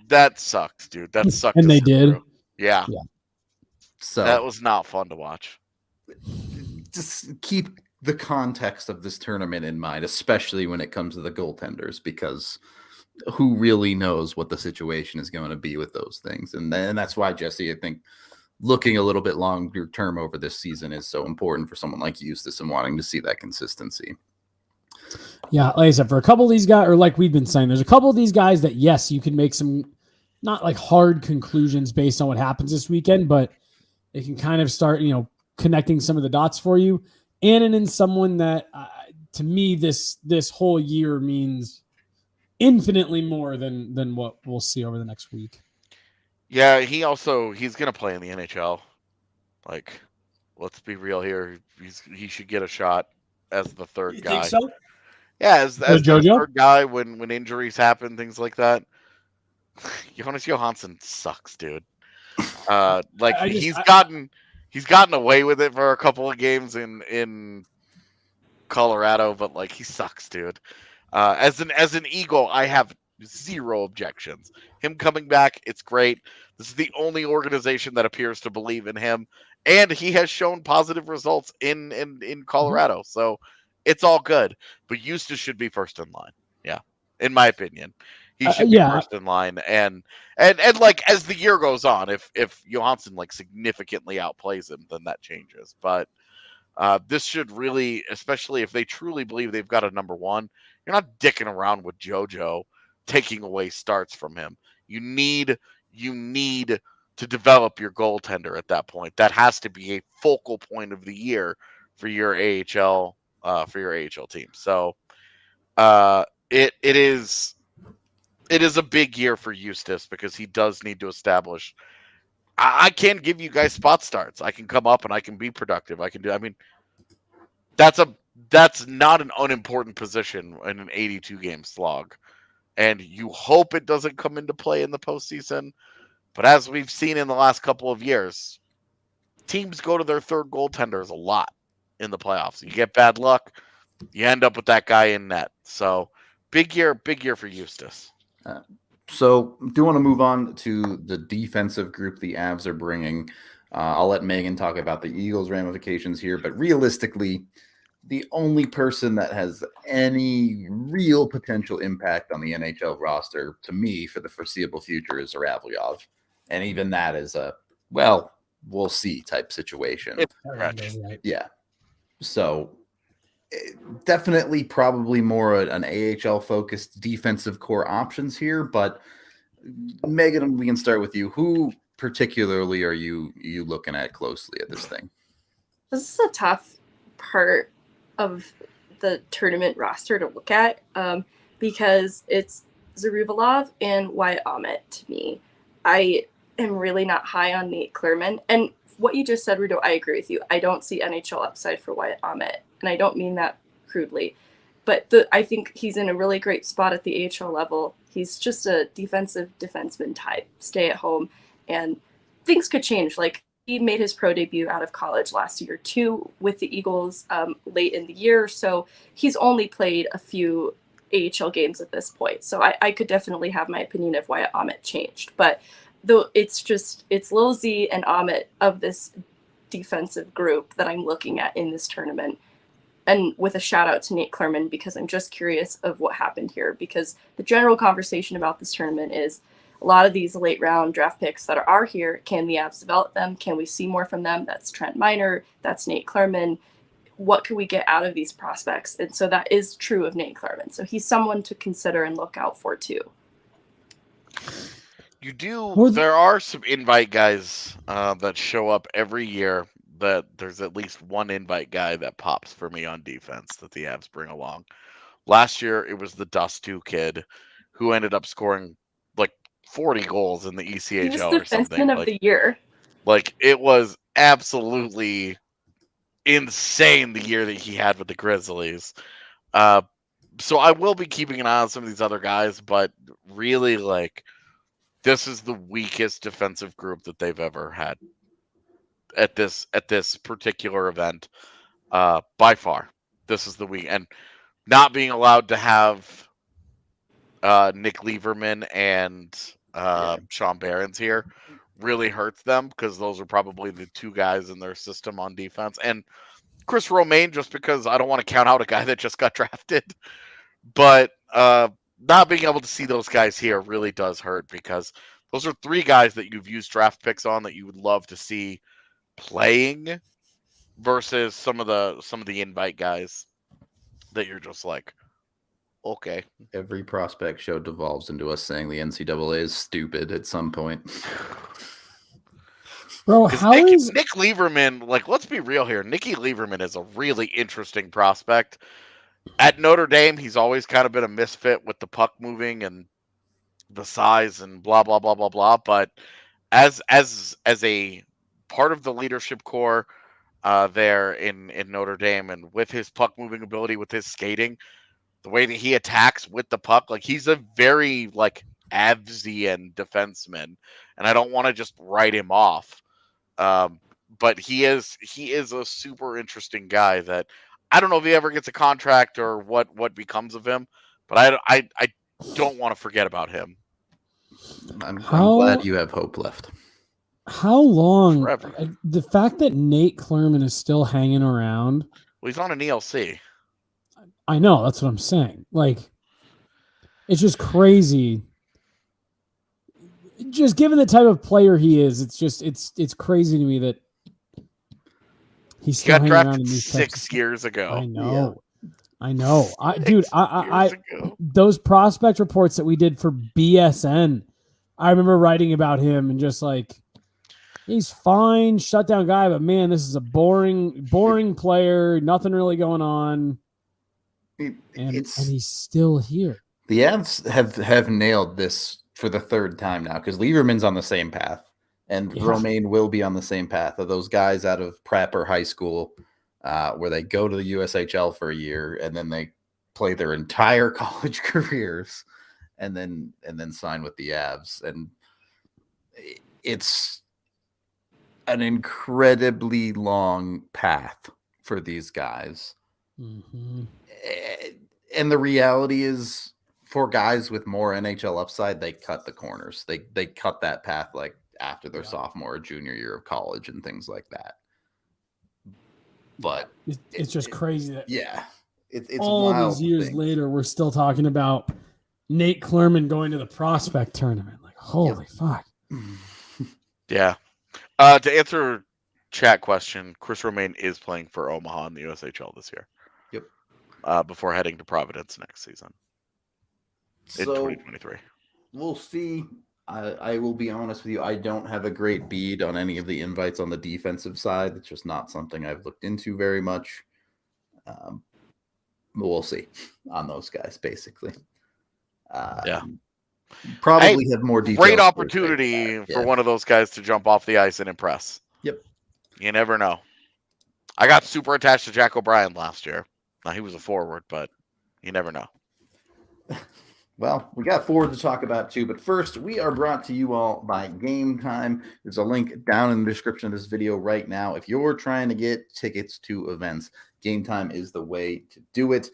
that sucked, dude. That sucked. And they did. Yeah. So that was not fun to watch. Just keep the context of this tournament in mind, especially when it comes to the goaltenders, because who really knows what the situation is going to be with those things. And that's why, Jesse, I think looking a little bit longer term over this season is so important for someone like Justus and wanting to see that consistency. Yeah, like I said, for a couple of these guys, or like we've been saying, there's a couple of these guys that, yes, you can make some not like hard conclusions based on what happens this weekend, but it can kind of start, connecting some of the dots for you. Annunen, someone that to me, this whole year means infinitely more than what we'll see over the next week. Yeah, he's going to play in the NHL. Like, let's be real here. He should get a shot as the third You guy. think so? Yeah, as the JoJo? third guy when injuries happen, things like that. Jonas Johansson sucks, dude. He's gotten away with it for a couple of games in Colorado, but like he sucks, dude. As an Eagle, I have zero objections. Him coming back, it's great. This is the only organization that appears to believe in him, and he has shown positive results in Colorado. So it's all good. But Eustace should be first in line. Yeah, in my opinion, he should be first in line. And like as the year goes on, if Johansson like significantly outplays him, then that changes. But this should really, especially if they truly believe they've got a number one, you're not dicking around with JoJo taking away starts from him. You need to develop your goaltender at that point. That has to be a focal point of the year for your AHL team. So it is a big year for Eustace because he does need to establish. I can give you guys spot starts. I can come up and I can be productive. That's not an unimportant position in an 82 game slog. And you hope it doesn't come into play in the postseason. But as we've seen in the last couple of years, teams go to their third goaltenders a lot in the playoffs. You get bad luck, you end up with that guy in net. So big year for Eustace. So do want to move on to the defensive group the Avs are bringing. I'll let Megan talk about the Eagles' ramifications here, but realistically, the only person that has any real potential impact on the NHL roster, to me, for the foreseeable future is Ravlyov. And even that is a, well, we'll see type situation. Right. Yeah. So definitely probably more an AHL-focused defensive core options here. But Megan, we can start with you. Who particularly are you looking at closely at this thing? This is a tough part of the tournament roster to look at because it's Zaruvalov and Wyatt Ahmet to me. I am really not high on Nate Klurman. And what you just said, Rudo, I agree with you. I don't see NHL upside for Wyatt Ahmet. And I don't mean that crudely. But I think he's in a really great spot at the AHL level. He's just a defensive defenseman type, stay at home. And things could change. Like, he made his pro debut out of college last year, too, with the Eagles late in the year. So he's only played a few AHL games at this point. So I could definitely have my opinion of why Ahmet changed. But though it's Lil Z and Ahmet of this defensive group that I'm looking at in this tournament. And with a shout out to Nate Klurman, because I'm just curious of what happened here. Because the general conversation about this tournament is, a lot of these late round draft picks that are here, can the Avs develop them? Can we see more from them? That's Trent Miner. That's Nate Klurman. What can we get out of these prospects? And so that is true of Nate Klurman. So he's someone to consider and look out for too. You do. There are some invite guys that show up every year. That there's at least one invite guy that pops for me on defense that the Avs bring along. Last year it was the Dust 2 kid who ended up scoring like 40 goals in the ECHL he was or something. Defenseman of the year. Like, it was absolutely insane the year that he had with the Grizzlies. So I will be keeping an eye on some of these other guys, but really, like, this is the weakest defensive group that they've ever had at this particular event. By far, this is the weak, and not being allowed to have Nick Lieberman and Sean Barons here really hurts them, because those are probably the two guys in their system on defense. And Chris Romaine, just because I don't want to count out a guy that just got drafted. But not being able to see those guys here really does hurt, because those are three guys that you've used draft picks on that you would love to see playing, versus some of the invite guys that you're just like, okay. Every prospect show devolves into us saying the NCAA is stupid at some point. Bro, Nick Lieberman, like, let's be real here. Nicky Lieberman is a really interesting prospect. At Notre Dame, he's always kind of been a misfit with the puck moving and the size and blah blah blah blah blah. But as a part of the leadership core there in Notre Dame, and with his puck moving ability, with his skating, the way that he attacks with the puck, like he's a very like Avsian defenseman, and I don't want to just write him off. But he is a super interesting guy that I don't know if he ever gets a contract or what becomes of him, but I don't want to forget about him. I'm glad you have hope left. How long? Forever. The fact that Nate Clerman is still hanging around. Well, he's on an ELC. I know, that's what I'm saying. Like, it's just crazy. Just given the type of player he is, it's crazy to me that he's He still got hanging around drafted in these 6 years ago. I know. I know. Dude, Years ago. those prospect reports that we did for BSN, I remember writing about him and just like, he's fine, shutdown guy, but man, this is a boring player. Nothing really going on. And he's still here. The Avs have nailed this for the third time now because Lieberman's on the same path, and Romaine will be on the same path of those guys out of prep or high school where they go to the USHL for a year and then they play their entire college careers and then sign with the Avs. And it's an incredibly long path for these guys. Mm-hmm. And the reality is, for guys with more NHL upside, they cut the corners. They cut that path like after their sophomore or junior year of college and things like that. But it's just crazy that it's all wild these years things. later, we're still talking about Nate Clerman going to the prospect tournament. Like, holy fuck. Yeah. To answer chat question, Chris Romaine is playing for Omaha in the USHL this year. Yep. Before heading to Providence next season. In 2023. We'll see. I will be honest with you. I don't have a great bead on any of the invites on the defensive side. It's just not something I've looked into very much. But we'll see on those guys, basically. Probably have more details. Great opportunity for one of those guys to jump off the ice and impress. Yep. You never know. I got super attached to Jack O'Brien last year. Now, he was a forward, but you never know. Well, we got forward to talk about too, but first, we are brought to you all by Gametime. There's a link down in the description of this video right now. If you're trying to get tickets to events, Gametime is the way to do it.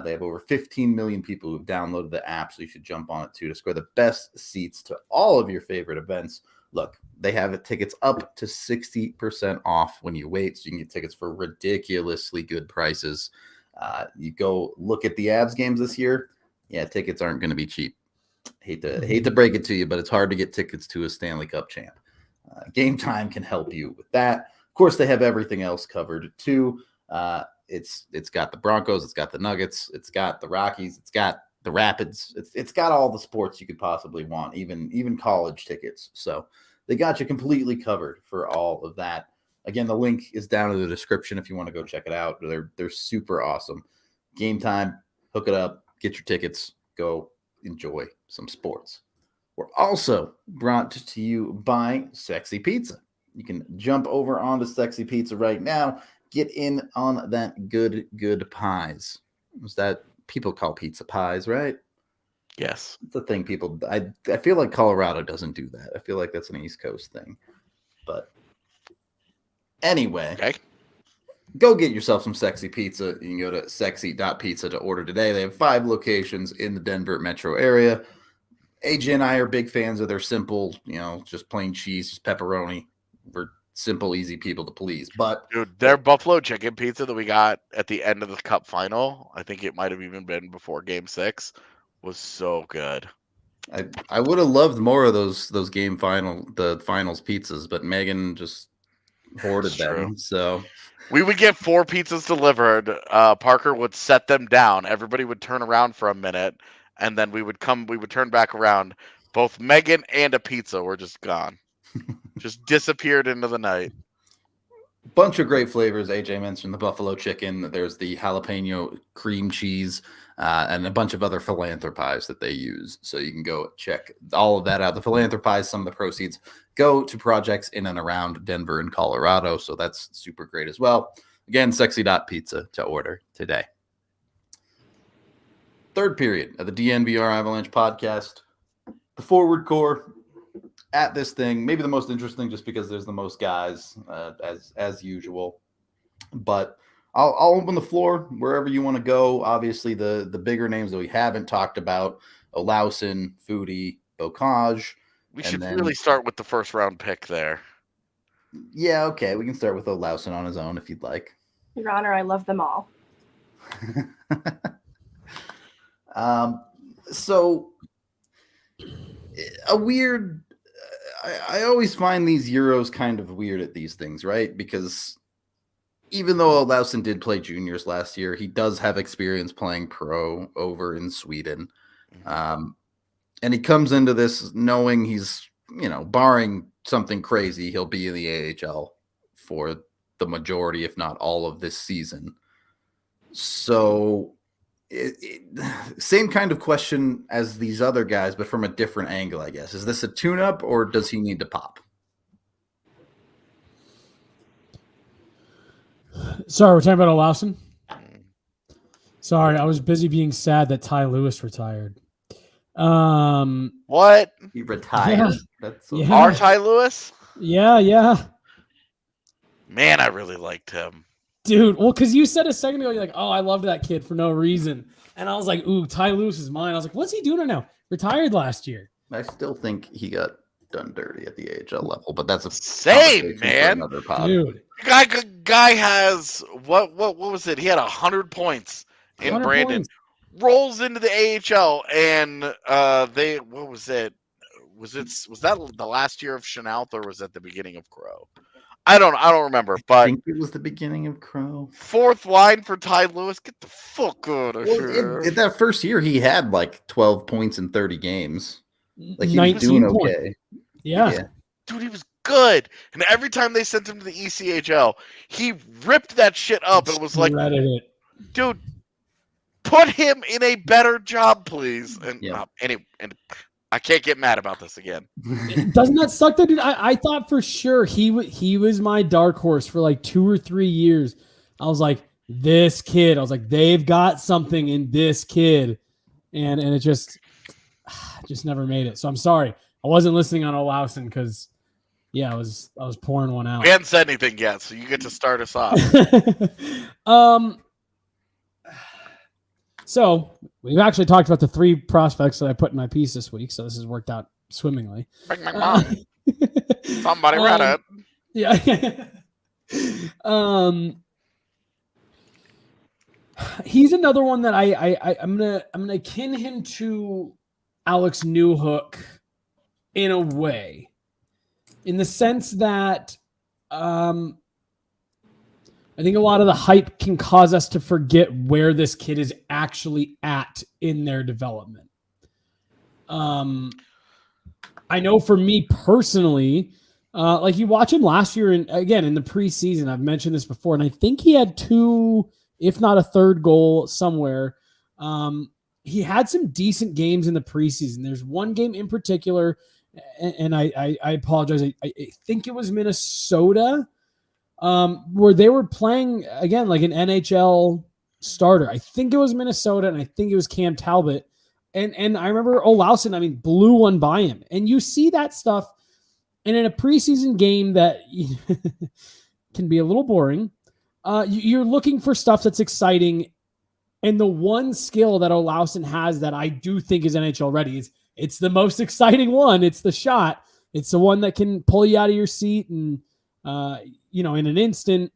They have over 15 million people who've downloaded the app, so you should jump on it too to score the best seats to all of your favorite events. Look, they have tickets up to 60% off when you wait, so you can get tickets for ridiculously good prices. You go look at the Avs games this year. Yeah, tickets aren't going to be cheap. Hate to break it to you, but it's hard to get tickets to a Stanley Cup champ. Gametime can help you with that. Of course, they have everything else covered too. It's got the Broncos, it's got the Nuggets, it's got the Rockies, it's got the Rapids. It's got all the sports you could possibly want, even college tickets. So they got you completely covered for all of that. Again, the link is down in the description if you want to go check it out. They're super awesome. Gametime, hook it up, get your tickets, go enjoy some sports. We're also brought to you by Sexy Pizza. You can jump over onto Sexy Pizza right now. Get in on that good pies. Is that people call pizza pies, right? Yes. It's a thing people. I feel like Colorado doesn't do that. I feel like that's an East Coast thing. But anyway, okay. Go get yourself some Sexy Pizza. You can go to sexy.pizza to order today. They have 5 locations in the Denver metro area. AJ and I are big fans of their simple, just plain cheese, just pepperoni. We're simple, easy people to please. But dude, their buffalo chicken pizza that we got at the end of the Cup final, I think it might have even been before Game 6, was so good. I would have loved more of those the finals pizzas, but Megan just hoarded them. So we would get 4 pizzas delivered. Parker would set them down. Everybody would turn around for a minute, and then we would turn back around. Both Megan and a pizza were just gone. Just disappeared into the night. Bunch of great flavors. AJ mentioned the buffalo chicken. There's the jalapeno cream cheese and a bunch of other philanthropies that they use. So you can go check all of that out. The philanthropies, some of the proceeds go to projects in and around Denver and Colorado. So that's super great as well. Again, sexy.pizza to order today. Third period of the DNVR Avalanche podcast. The forward core at this thing, maybe the most interesting just because there's the most guys as usual. But I'll open the floor wherever you want to go. Obviously, the bigger names that we haven't talked about, Olausson, Foodie, Bocage. We should really start with the first round pick there. Yeah, okay. We can start with Olausson on his own if you'd like. Your Honor, I love them all. So a weird, I always find these Euros kind of weird at these things, right? Because even though Olausson did play juniors last year, he does have experience playing pro over in Sweden. And he comes into this knowing he's, barring something crazy, he'll be in the AHL for the majority, if not all of this season. So same kind of question as these other guys, but from a different angle, I guess. Is this a tune-up or does he need to pop? Sorry, we're talking about Olausson? Sorry, I was busy being sad that Ty Lewis retired. What? He retired. Yeah. That's Yeah. Our Ty Lewis? Yeah. Man, I really liked him. Dude, well, because you said a second ago, you're like, oh, I loved that kid for no reason. And I was like, ooh, Ty Lewis is mine. I was like, what's he doing right now? Retired last year. I still think he got done dirty at the AHL level, but that's a Same, conversation for man. another pod. Dude. Guy has what was it? He had 100 points in 100 Brandon. points. Rolls into the AHL and what was it? Was that the last year of Chenault or was that the beginning of Crow? I don't remember, I but think it was the beginning of Crow. fourth line for Ty Lewis. Get the fuck out of here. In that first year, he had like 12 points in 30 games. Like he was 19 doing points. okay. Yeah. Dude, he was good. And every time they sent him to the ECHL, he ripped that shit up and was like, Shredded it. dude, put him in a better job, please. And Yeah. and I can't get mad about this again. Doesn't that suck though, dude? I thought for sure he was my dark horse for like 2 or 3 years. I was like, this kid. I was like, they've got something in this kid. And it just never made it. So I'm sorry. I wasn't listening on Olausson because I was pouring one out. We hadn't said anything yet, so you get to start us off. So we've actually talked about the 3 prospects that I put in my piece this week. So this has worked out swimmingly. Bring my mom. Somebody read it. Yeah. He's another one that I'm gonna kin him to Alex Newhook in a way, in the sense that I think a lot of the hype can cause us to forget where this kid is actually at in their development. I know for me personally, like you watch him last year and again in the preseason, I've mentioned this before, and I think he had 2, if not a third goal somewhere. He had some decent games in the preseason. There's one game in particular, and I apologize. I think it was Minnesota, where they were playing again like an NHL starter. I think it was Minnesota, and I think it was Cam Talbot. And I remember Olausson, blew one by him. And you see that stuff, and in a preseason game that can be a little boring, you're looking for stuff that's exciting. And the one skill that Olausson has that I do think is NHL ready is it's the most exciting one. It's the shot. It's the one that can pull you out of your seat and, in an instant.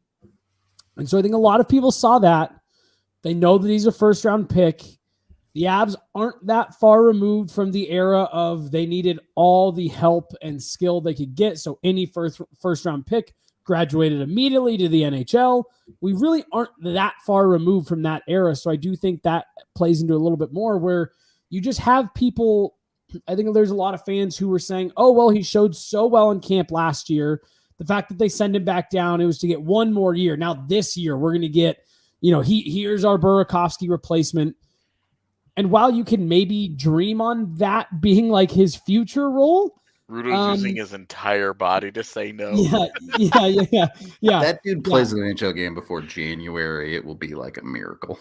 And so I think a lot of people saw that. They know that he's a first-round pick. The Avs aren't that far removed from the era of they needed all the help and skill they could get. So any first-round pick graduated immediately to the NHL. We really aren't that far removed from that era. So I do think that plays into a little bit more where you just have people. I think there's a lot of fans who were saying, oh, well, he showed so well in camp last year The fact that they send him back down, it was to get one more year. Now this year, we're going to get, here's our Burakovsky replacement. And while you can maybe dream on that being like his future role, Rudo's using his entire body to say no. Yeah. That dude plays an NHL game before January. It will be like a miracle.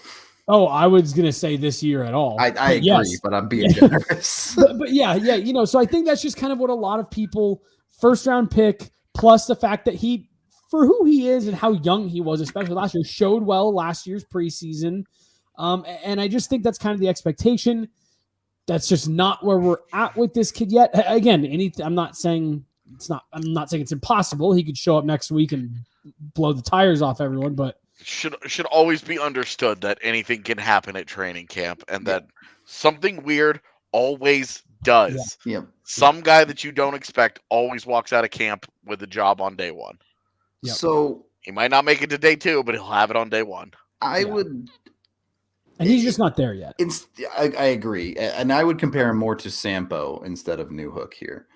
Oh, I was going to say this year at all. I agree, but I'm being generous. but yeah. So I think that's just kind of what a lot of people, first round pick, plus the fact that he, for who he is and how young he was, especially last year, showed well last year's preseason. And I just think that's kind of the expectation. That's just not where we're at with this kid yet. Again, I'm not saying it's impossible. He could show up next week and blow the tires off everyone, but should always be understood that anything can happen at training camp, and that something weird always does. Yeah. Some guy that you don't expect always walks out of camp with a job on day one. Yep. So he might not make it to day two, but he'll have it on day one. And he's just not there yet. I agree. And I would compare him more to Sampo instead of Newhook here,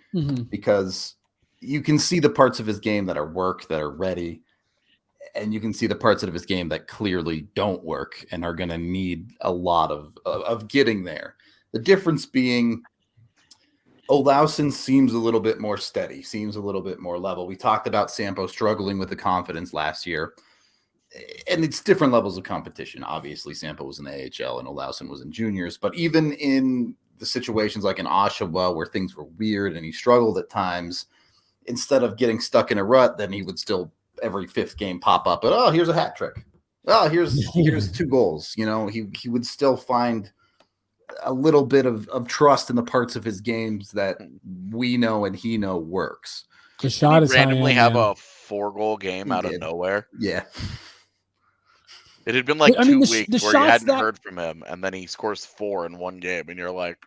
because you can see the parts of his game that are work, that are ready, and you can see the parts of his game that clearly don't work and are going to need a lot of getting there. The difference being Olausson seems a little bit more steady, seems a little bit more level. We talked about Sampo struggling with the confidence last year. And it's different levels of competition. Obviously, Sampo was in the AHL and Olausson was in juniors. But even in the situations like in Oshawa where things were weird and he struggled at times, instead of getting stuck in a rut, then he would still every fifth game pop up and, oh, here's a hat trick. Oh, here's 2 goals. He would still find a little bit of trust in the parts of his games that we know and he know works. The shot is randomly have a 4-goal game out of nowhere. Yeah. It had been like 2 weeks where you hadn't that, heard from him, and then he scores 4 in one game, and you're like...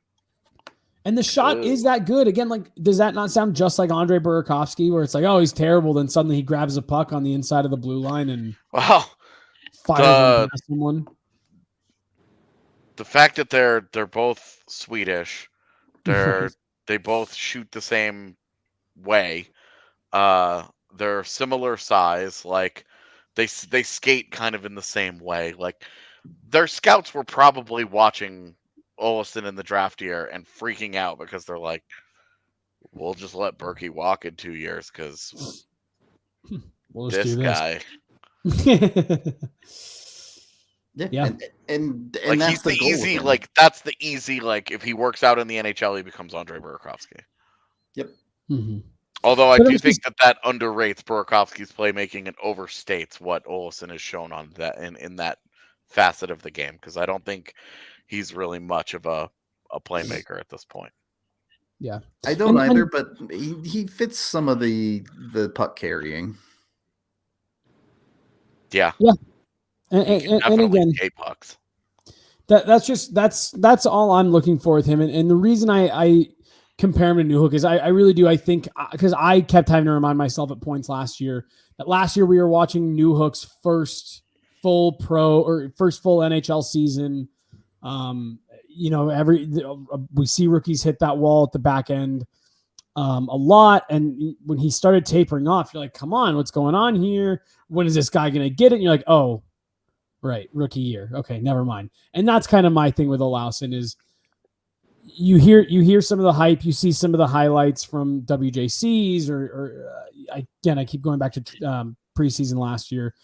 And the shot is that good. Again, like, does that not sound just like Andre Burakovsky, where it's like, oh, he's terrible, then suddenly he grabs a puck on the inside of the blue line and fires past someone? The fact that they're both Swedish, they both shoot the same way, they're similar size, like... They skate kind of in the same way. Like, their scouts were probably watching Olausson in the draft year and freaking out because they're like, we'll just let Berkey walk in 2 years because this guy. And like, that's he's the easy, like, that's the easy, like, if he works out in the NHL, he becomes Andre Burakovsky. Yep. Mm-hmm. Although I do think that underrates Burakovsky's playmaking and overstates what Olausson has shown on that in that facet of the game, because I don't think he's really much of a playmaker at this point. Yeah, I don't either, but he fits some of the puck carrying. Yeah, and again, pucks. That's all I'm looking for with him, and the reason I compare him to Newhook is I really do. I think because I kept having to remind myself at points last year we were watching Newhook's first full NHL season. We see rookies hit that wall at the back end a lot. And when he started tapering off, you're like, come on, what's going on here? When is this guy going to get it? And you're like, oh, right. Rookie year. Okay. Never mind. And that's kind of my thing with Olausson is, you hear some of the hype, you see some of the highlights from WJCs I keep going back to preseason last year,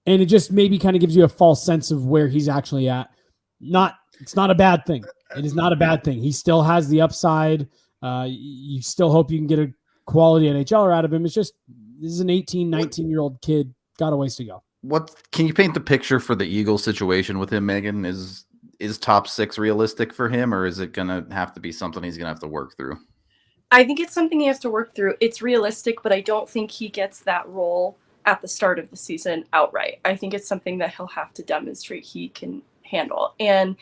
and it just maybe kind of gives you a false sense of where he's actually at. It's not a bad thing. It is not a bad thing. He still has the upside. You still hope you can get a quality NHLer out of him. It's just, this is an 18, 19-year-old kid, got a ways to go. What can you paint the picture for the Eagles situation with him, Megan? Is top 6 realistic for him, or is it going to have to be something he's going to have to work through? I think it's something he has to work through. It's realistic, but I don't think he gets that role at the start of the season outright. I think it's something that he'll have to demonstrate he can handle. And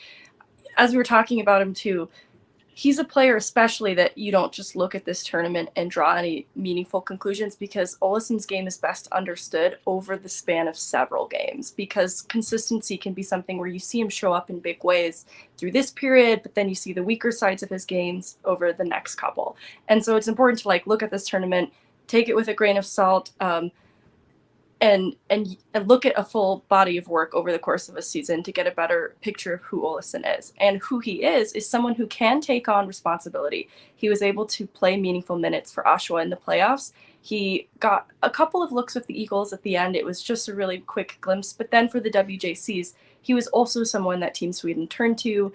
as we were talking about him too, he's a player especially that you don't just look at this tournament and draw any meaningful conclusions, because Olsson's game is best understood over the span of several games, because consistency can be something where you see him show up in big ways through this period, but then you see the weaker sides of his games over the next couple. And so it's important to look at this tournament take it with a grain of salt, and look at a full body of work over the course of a season to get a better picture of who Olsson is. And who he is someone who can take on responsibility. He was able to play meaningful minutes for Oshawa in the playoffs. He got a couple of looks with the Eagles at the end. It was just a really quick glimpse. But then for the WJCs, he was also someone that Team Sweden turned to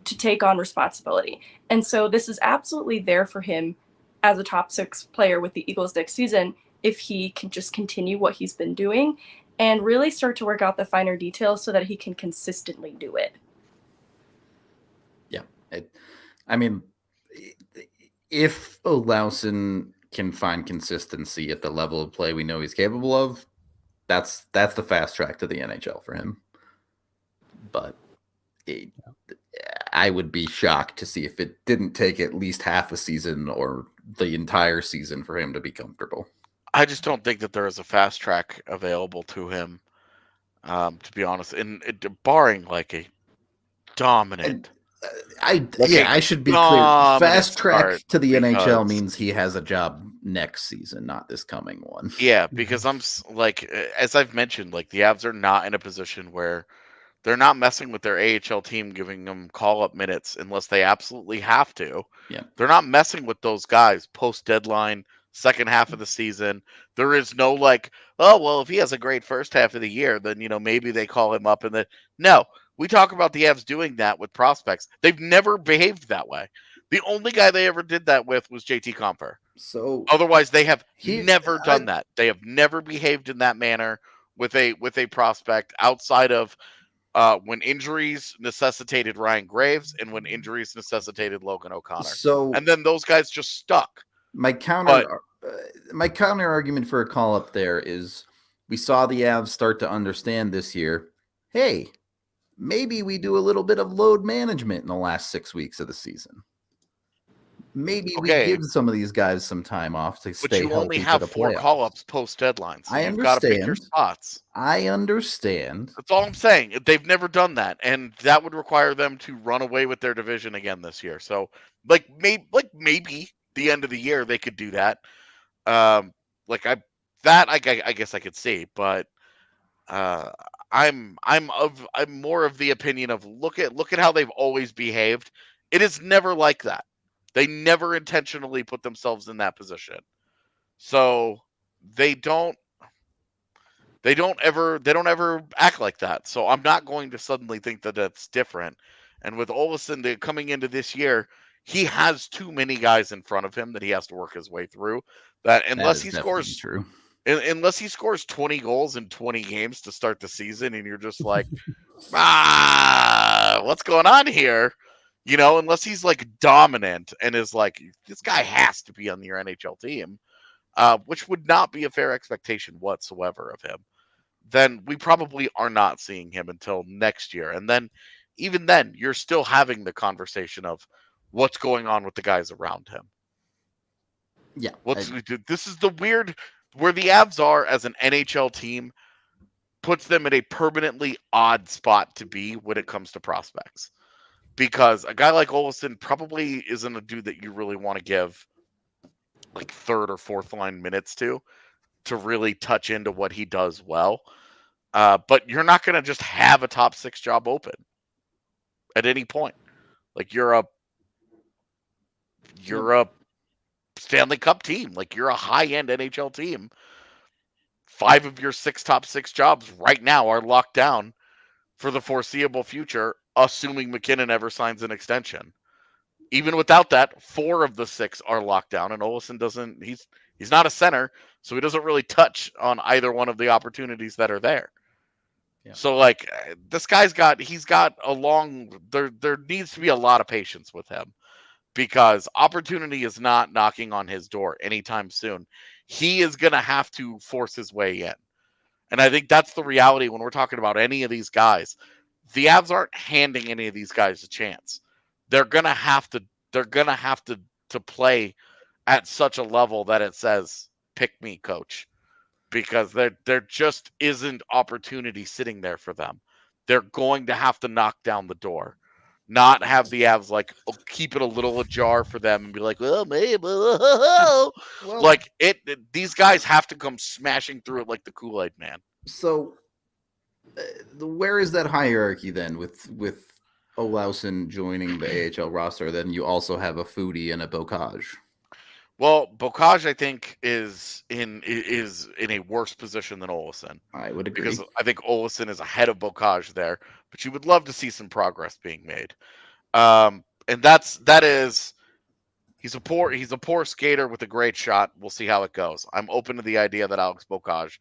take on responsibility. And so this is absolutely there for him as a top 6 player with the Eagles next season, if he can just continue what he's been doing and really start to work out the finer details so that he can consistently do it. Yeah. I mean, if Olausson can find consistency at the level of play we know he's capable of, that's the fast track to the NHL for him. But I would be shocked to see if it didn't take at least half a season or the entire season for him to be comfortable. I just don't think that there is a fast track available to him, to be honest. And barring like a dominant, I should be clear. Fast track to the NHL means he has a job next season, not this coming one. Yeah, because I'm like, as I've mentioned, like the Avs are not in a position where they're not messing with their AHL team, giving them call-up minutes unless they absolutely have to. Yeah, they're not messing with those guys post-deadline, second half of the season. There is no like, oh, well, if he has a great first half of the year, then, maybe they call him up. And then, no, we talk about the Avs doing that with prospects. They've never behaved that way. The only guy they ever did that with was JT Compher. So otherwise, they have never done that. They have never behaved in that manner with a prospect outside of when injuries necessitated Ryan Graves and when injuries necessitated Logan O'Connor. And then those guys just stuck. My counter argument for a call up there is we saw the Avs start to understand this year, hey, maybe we do a little bit of load management in the last 6 weeks of the season. Maybe we give some of these guys some time off to stay healthy. But you only have 4 call-ups post-deadline, so you've got to pick your spots. I understand. That's all I'm saying. They've never done that, and that would require them to run away with their division again this year. So, maybe the end of the year they could do that. I guess I could see, but I'm more of the opinion of look at how they've always behaved. It is never like that. They never intentionally put themselves in that position. So they don't ever act like that. So I'm not going to suddenly think that that's different. And with Olsson coming into this year, he has too many guys in front of him that he has to work his way through. That unless he scores 20 goals in 20 games to start the season, and you're just like, what's going on here? Unless he's like dominant and is like, this guy has to be on your NHL team, which would not be a fair expectation whatsoever of him, then we probably are not seeing him until next year. And then, even then, you're still having the conversation of what's going on with the guys around him. Yeah. This is the weird, where the Avs are as an NHL team puts them in a permanently odd spot to be when it comes to prospects. Because a guy like Olsson probably isn't a dude that you really want to give like third or fourth line minutes to really touch into what he does well. But you're not going to just have a top 6 job open at any point. Like you're a Stanley Cup team. Like you're a high-end NHL team. 5 of your 6 top 6 jobs right now are locked down for the foreseeable future, assuming McKinnon ever signs an extension. Even without that, 4 of the 6 are locked down, and Olsson doesn't. He's not a center, so he doesn't really touch on either one of the opportunities that are there. Yeah. So like this guy's got a long. There needs to be a lot of patience with him, because opportunity is not knocking on his door anytime soon. He is going to have to force his way in. And I think that's the reality when we're talking about any of these guys. The Avs aren't handing any of these guys a chance. They're going to have to play at such a level that it says, pick me, coach. Because there just isn't opportunity sitting there for them. They're going to have to knock down the door. not have the Avs like keep it a little ajar for them and be like, well, maybe, well, like these guys have to come smashing through it like the Kool-Aid man. So, where is that hierarchy then with Olausson joining the AHL roster? Then you also have a Foodie and a Bocage. Well, Bocage, I think, is in a worse position than Olausson. I would agree. Because I think Olausson is ahead of Bocage there, but you would love to see some progress being made. And that is he's a poor skater with a great shot. We'll see how it goes. I'm open to the idea that Alex Bocage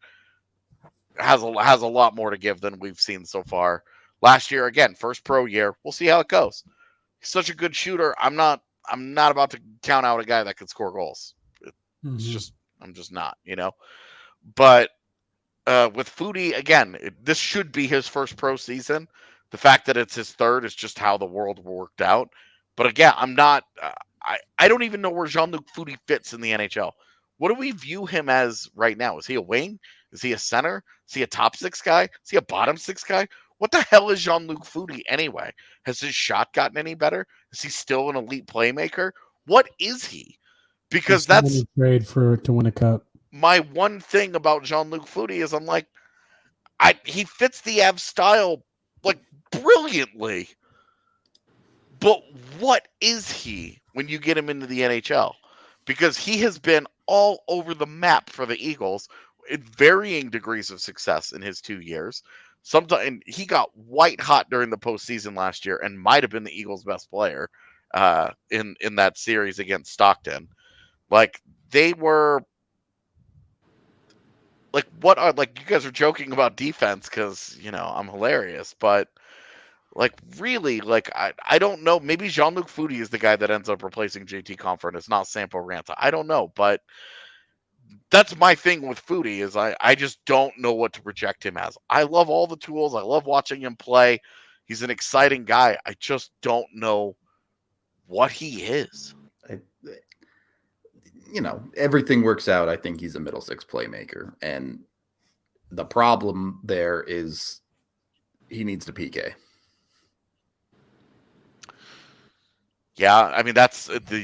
has a lot more to give than we've seen so far. Last year, again, first pro year. We'll see how it goes. He's such a good shooter. I'm not about to count out a guy that can score goals. It's I'm just not, But with Foodie, again, this should be his first pro season. The fact that it's his third is just how the world worked out. But again, I'm not. I don't even know where Jean-Luc Foodie fits in the NHL. What do we view him as right now? Is he a wing? Is he a center? Is he a top six guy? Is he a bottom six guy? What the hell is Jean-Luc Foodie anyway? Has his shot gotten any better? Is he still an elite playmaker? What is he? Because that's trade to win a cup. My one thing about Jean-Luc Foodie is I'm like, he fits the Avs style like brilliantly. But what is he when you get him into the NHL? Because he has been all over the map for the Eagles in varying degrees of success in his 2 years. Sometimes he got white hot during the postseason last year and might have been the Eagles' best player in that series against Stockton. Like they were, like you guys are joking about defense because I'm hilarious, but like really, like I don't know. Maybe Jean-Luc Foodie is the guy that ends up replacing JT Compher, and it's not Sampo Ranta. I don't know, but that's my thing with Foodie is I just don't know what to project him as. I love all the tools. I love watching him play. He's an exciting guy. I just don't know what he is. Everything works out. I think he's a middle six playmaker. And the problem there is he needs to PK. Yeah, I mean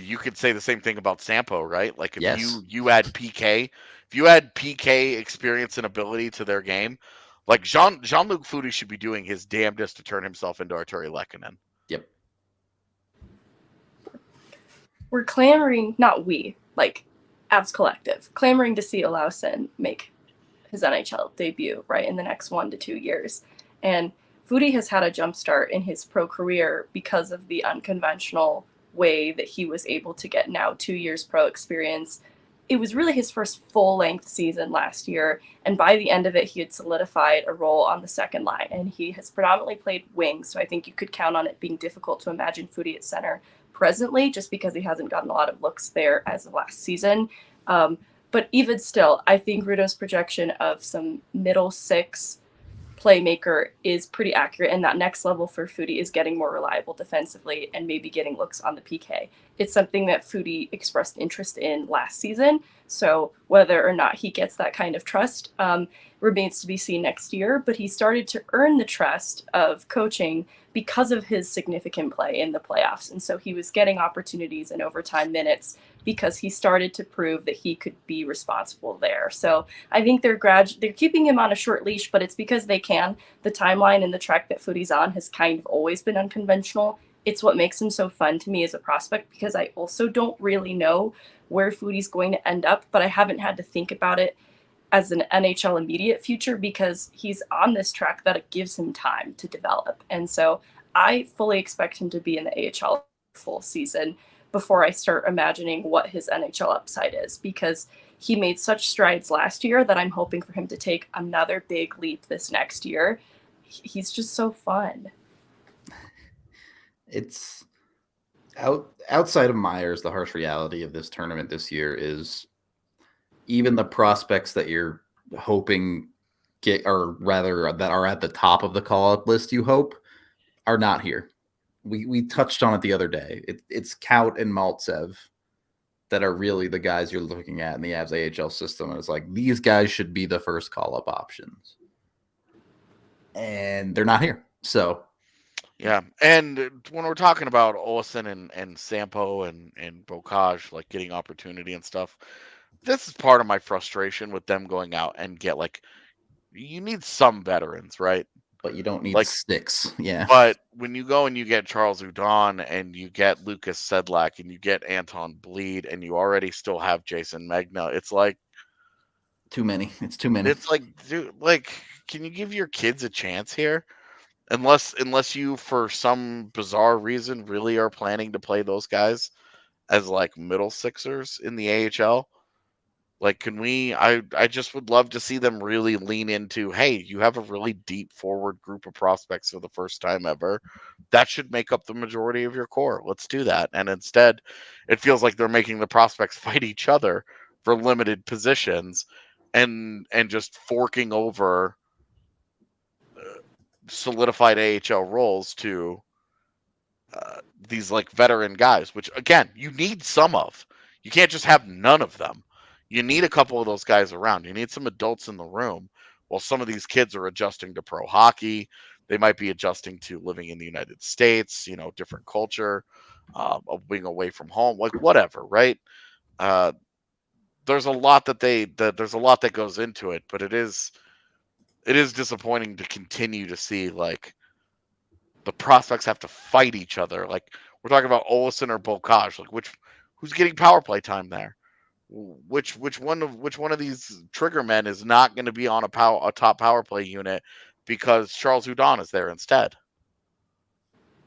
you could say the same thing about Sampo, right? Like if you add PK, if you add PK experience and ability to their game, like Jean-Luc Foodie should be doing his damnedest to turn himself into Arturi Lehkonen. Yep. We're clamoring, not we, like Avs Collective, clamoring to see Olausson make his NHL debut, right, in the next 1 to 2 years. And Foodie has had a jump start in his pro career because of the unconventional way that he was able to get now 2 years pro experience. It was really his first full-length season last year, and by the end of it, he had solidified a role on the second line, and he has predominantly played wing, so I think you could count on it being difficult to imagine Foodie at center presently, just because he hasn't gotten a lot of looks there as of last season. But even still, I think Rudo's projection of some middle six playmaker is pretty accurate, and that next level for Foodie is getting more reliable defensively and maybe getting looks on the PK. It's something that Foodie expressed interest in last season, so whether or not he gets that kind of trust remains to be seen next year, but he started to earn the trust of coaching because of his significant play in the playoffs, and so he was getting opportunities in overtime minutes because he started to prove that he could be responsible there. So I think they're keeping him on a short leash, but it's because they can. The timeline and the track that Foodie's on has kind of always been unconventional. It's what makes him so fun to me as a prospect, because I also don't really know where Foodie's going to end up, but I haven't had to think about it as an NHL immediate future because he's on this track that it gives him time to develop. And so I fully expect him to be in the AHL full season before I start imagining what his NHL upside is, because he made such strides last year that I'm hoping for him to take another big leap this next year. He's just so fun. It's outside of Myers, the harsh reality of this tournament this year is even the prospects that you're hoping that are at the top of the call-up list, you hope, are not here. We touched on it the other day. It's Kaut and Maltsev that are really the guys you're looking at in the Avs AHL system. And it's like, these guys should be the first call-up options. And they're not here. So Yeah, and when we're talking about Olsen and Sampo and Bocage, like getting opportunity and stuff, this is part of my frustration with them going out and get like, you need some veterans, right? But you don't need Like, 6. Yeah. But when you go and you get Charles Udon and you get Lucas Sedlak and you get Anton Bleed and you already still have Jason Megna, it's like Too many. It's too many. it's like, dude, like, can you give your kids a chance here? Unless you, for some bizarre reason, really are planning to play those guys as like middle sixers in the AHL. Like, can we? I just would love to see them really lean into, hey, you have a really deep forward group of prospects for the first time ever. That should make up the majority of your core. Let's do that. And instead, it feels like they're making the prospects fight each other for limited positions and just forking over solidified AHL roles to these like veteran guys, which again, you need some of. You can't just have none of them. You need a couple of those guys around. You need some adults in the room while some of these kids are adjusting to pro hockey. They might be adjusting to living in the United States, different culture, of being away from home, like whatever, right? There's a lot there's a lot that goes into it, but it is disappointing to continue to see like the prospects have to fight each other. Like, we're talking about Olsen or Bocage. Like, who's getting power play time there? Which one of these trigger men is not going to be on a top power play unit because Charles Hudon is there instead?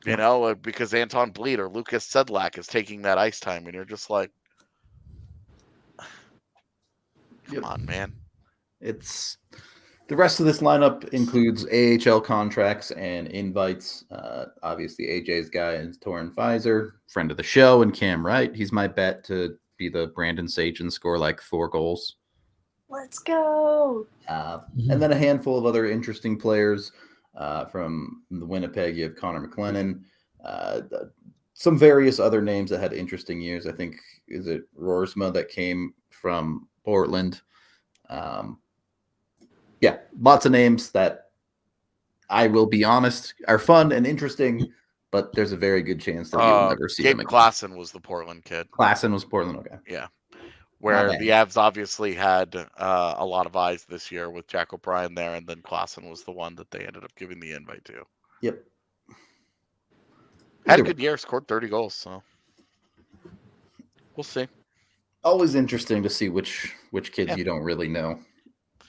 Because Anton Bleed or Lucas Sedlak is taking that ice time, and you're just like, come on, man. It's the rest of this lineup includes AHL contracts and invites. Obviously, AJ's guy is Torrin Pfizer, friend of the show, and Cam Wright. He's my bet to be the Brandon Sage and score like 4 goals. Let's go. And then a handful of other interesting players from the Winnipeg. You have Connor McLennan. Some various other names that had interesting years. I think, is it Roersma that came from Portland? Yeah, lots of names that, I will be honest, are fun and interesting, but there's a very good chance that you'll never see Gabe them again. Klassen was the Portland kid. Klassen was Portland, okay. Yeah. Where the Avs obviously had a lot of eyes this year with Jack O'Brien there, and then Klassen was the one that they ended up giving the invite to. Yep. Had a good year, scored 30 goals, so we'll see. Always interesting to see which kids you don't really know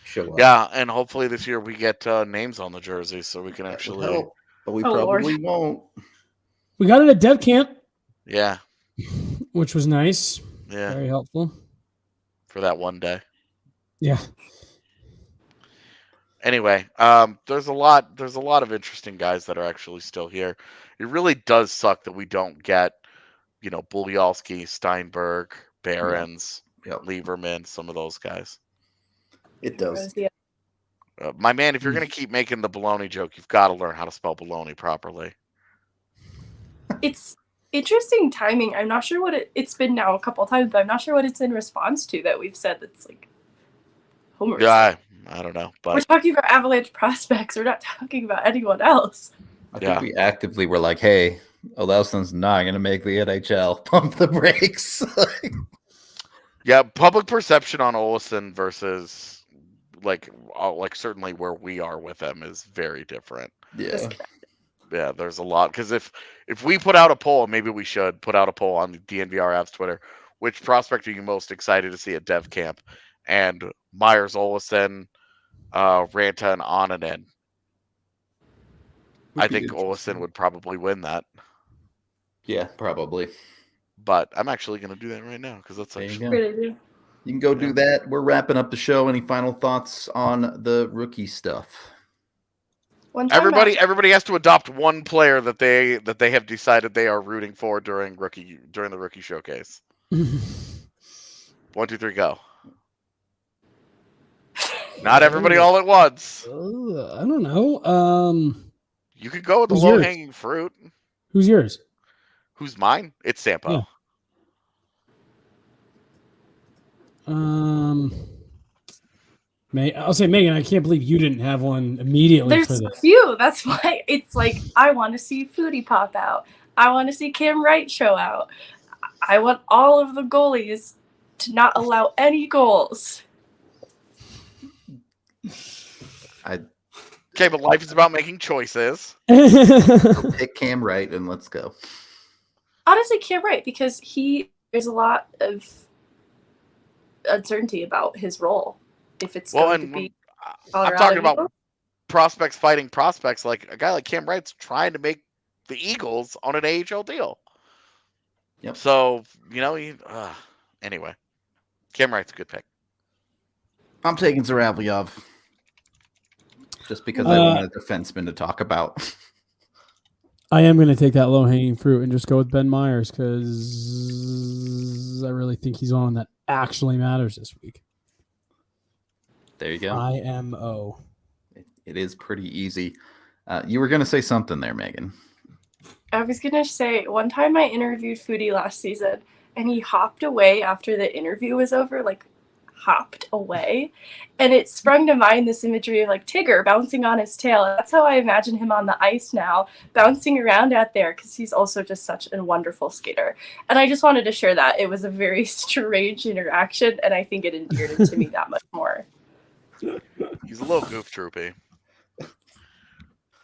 show up. Yeah, and hopefully this year we get names on the jerseys so we can actually help, but we probably won't. We got it at Dev Camp. Yeah. Which was nice. Yeah. Very helpful. For that one day. Yeah. Anyway, there's a lot of interesting guys that are actually still here. It really does suck that we don't get, Bulyalski, Steinberg, Behrens, Lieberman, some of those guys. It does. My man, if you're going to keep making the baloney joke, you've got to learn how to spell baloney properly. It's interesting timing. I'm not sure what it's been now a couple of times, but I'm not sure what it's in response to that we've said that's like Homer's. Yeah, I don't know. But we're talking about Avalanche prospects. We're not talking about anyone else. I think we actively were like, hey, Oleson's not going to make the NHL. Pump the brakes. Yeah, public perception on Olsen versus like certainly where we are with them is very different. Yeah. Yeah, there's a lot. Because if we put out a poll, maybe we should put out a poll on the DNVR Avs Twitter, which prospect are you most excited to see at Dev Camp? And Myers, Olsen, Ranta, and Onanen. I think Olsen would probably win that. Yeah, probably. But I'm actually going to do that right now because that's actually... You can go do that. We're wrapping up the show. Any final thoughts on the rookie stuff? Everybody has to adopt one player that they have decided they are rooting for during the rookie showcase. 1, 2, 3, go. Not everybody all at once. I don't know. You could go with the low-hanging fruit. Who's yours? Who's mine? It's Sampo. Yeah. I'll say, Megan, I can't believe you didn't have one immediately There's for a this. few. That's why it's like I want to see Foodie pop out. I want to see Cam Wright show out. I want all of the goalies to not allow any goals. Okay, but life is about making choices. Pick Cam Wright and let's go. Honestly, Cam Wright, because there's a lot of uncertainty about his role. If it's going to be I'm talking about prospects fighting prospects. Like a guy like Cam Wright's trying to make the Eagles on an AHL deal. Yep. So, anyway, Cam Wright's a good pick. I'm taking Zaravyov just because I want a defenseman to talk about. I am going to take that low-hanging fruit and just go with Ben Meyers because I really think he's one that actually matters this week. There you go. IMO. It is pretty easy. You were going to say something there, Megan. I was going to say, one time I interviewed Foodie last season, and he hopped away after the interview was over, like, hopped away. And it sprung to mind this imagery of, like, Tigger bouncing on his tail. That's how I imagine him on the ice now, bouncing around out there, because he's also just such a wonderful skater. And I just wanted to share that. It was a very strange interaction, and I think it endeared him to me that much more. He's a little goof troopy.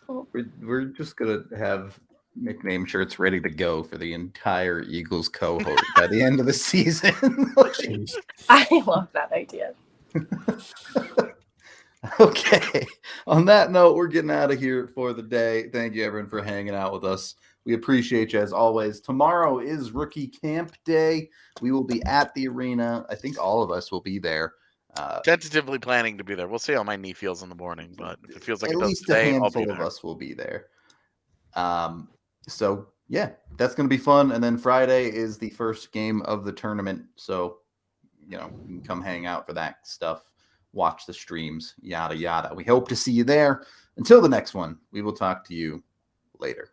We're just going to have nickname shirts ready to go for the entire Eagles cohort by the end of the season. I love that idea. Okay. On that note, we're getting out of here for the day. Thank you, everyone, for hanging out with us. We appreciate you as always. Tomorrow is rookie camp day. We will be at the arena. I think all of us will be there. Tentatively planning to be there. We'll see how my knee feels in the morning, but if it feels like at it does least today, a I'll be handful of there. us will be there. So yeah, that's going to be fun. And then Friday is the first game of the tournament. So, you can come hang out for that stuff, watch the streams, yada, yada. We hope to see you there. Until the next one, we will talk to you later.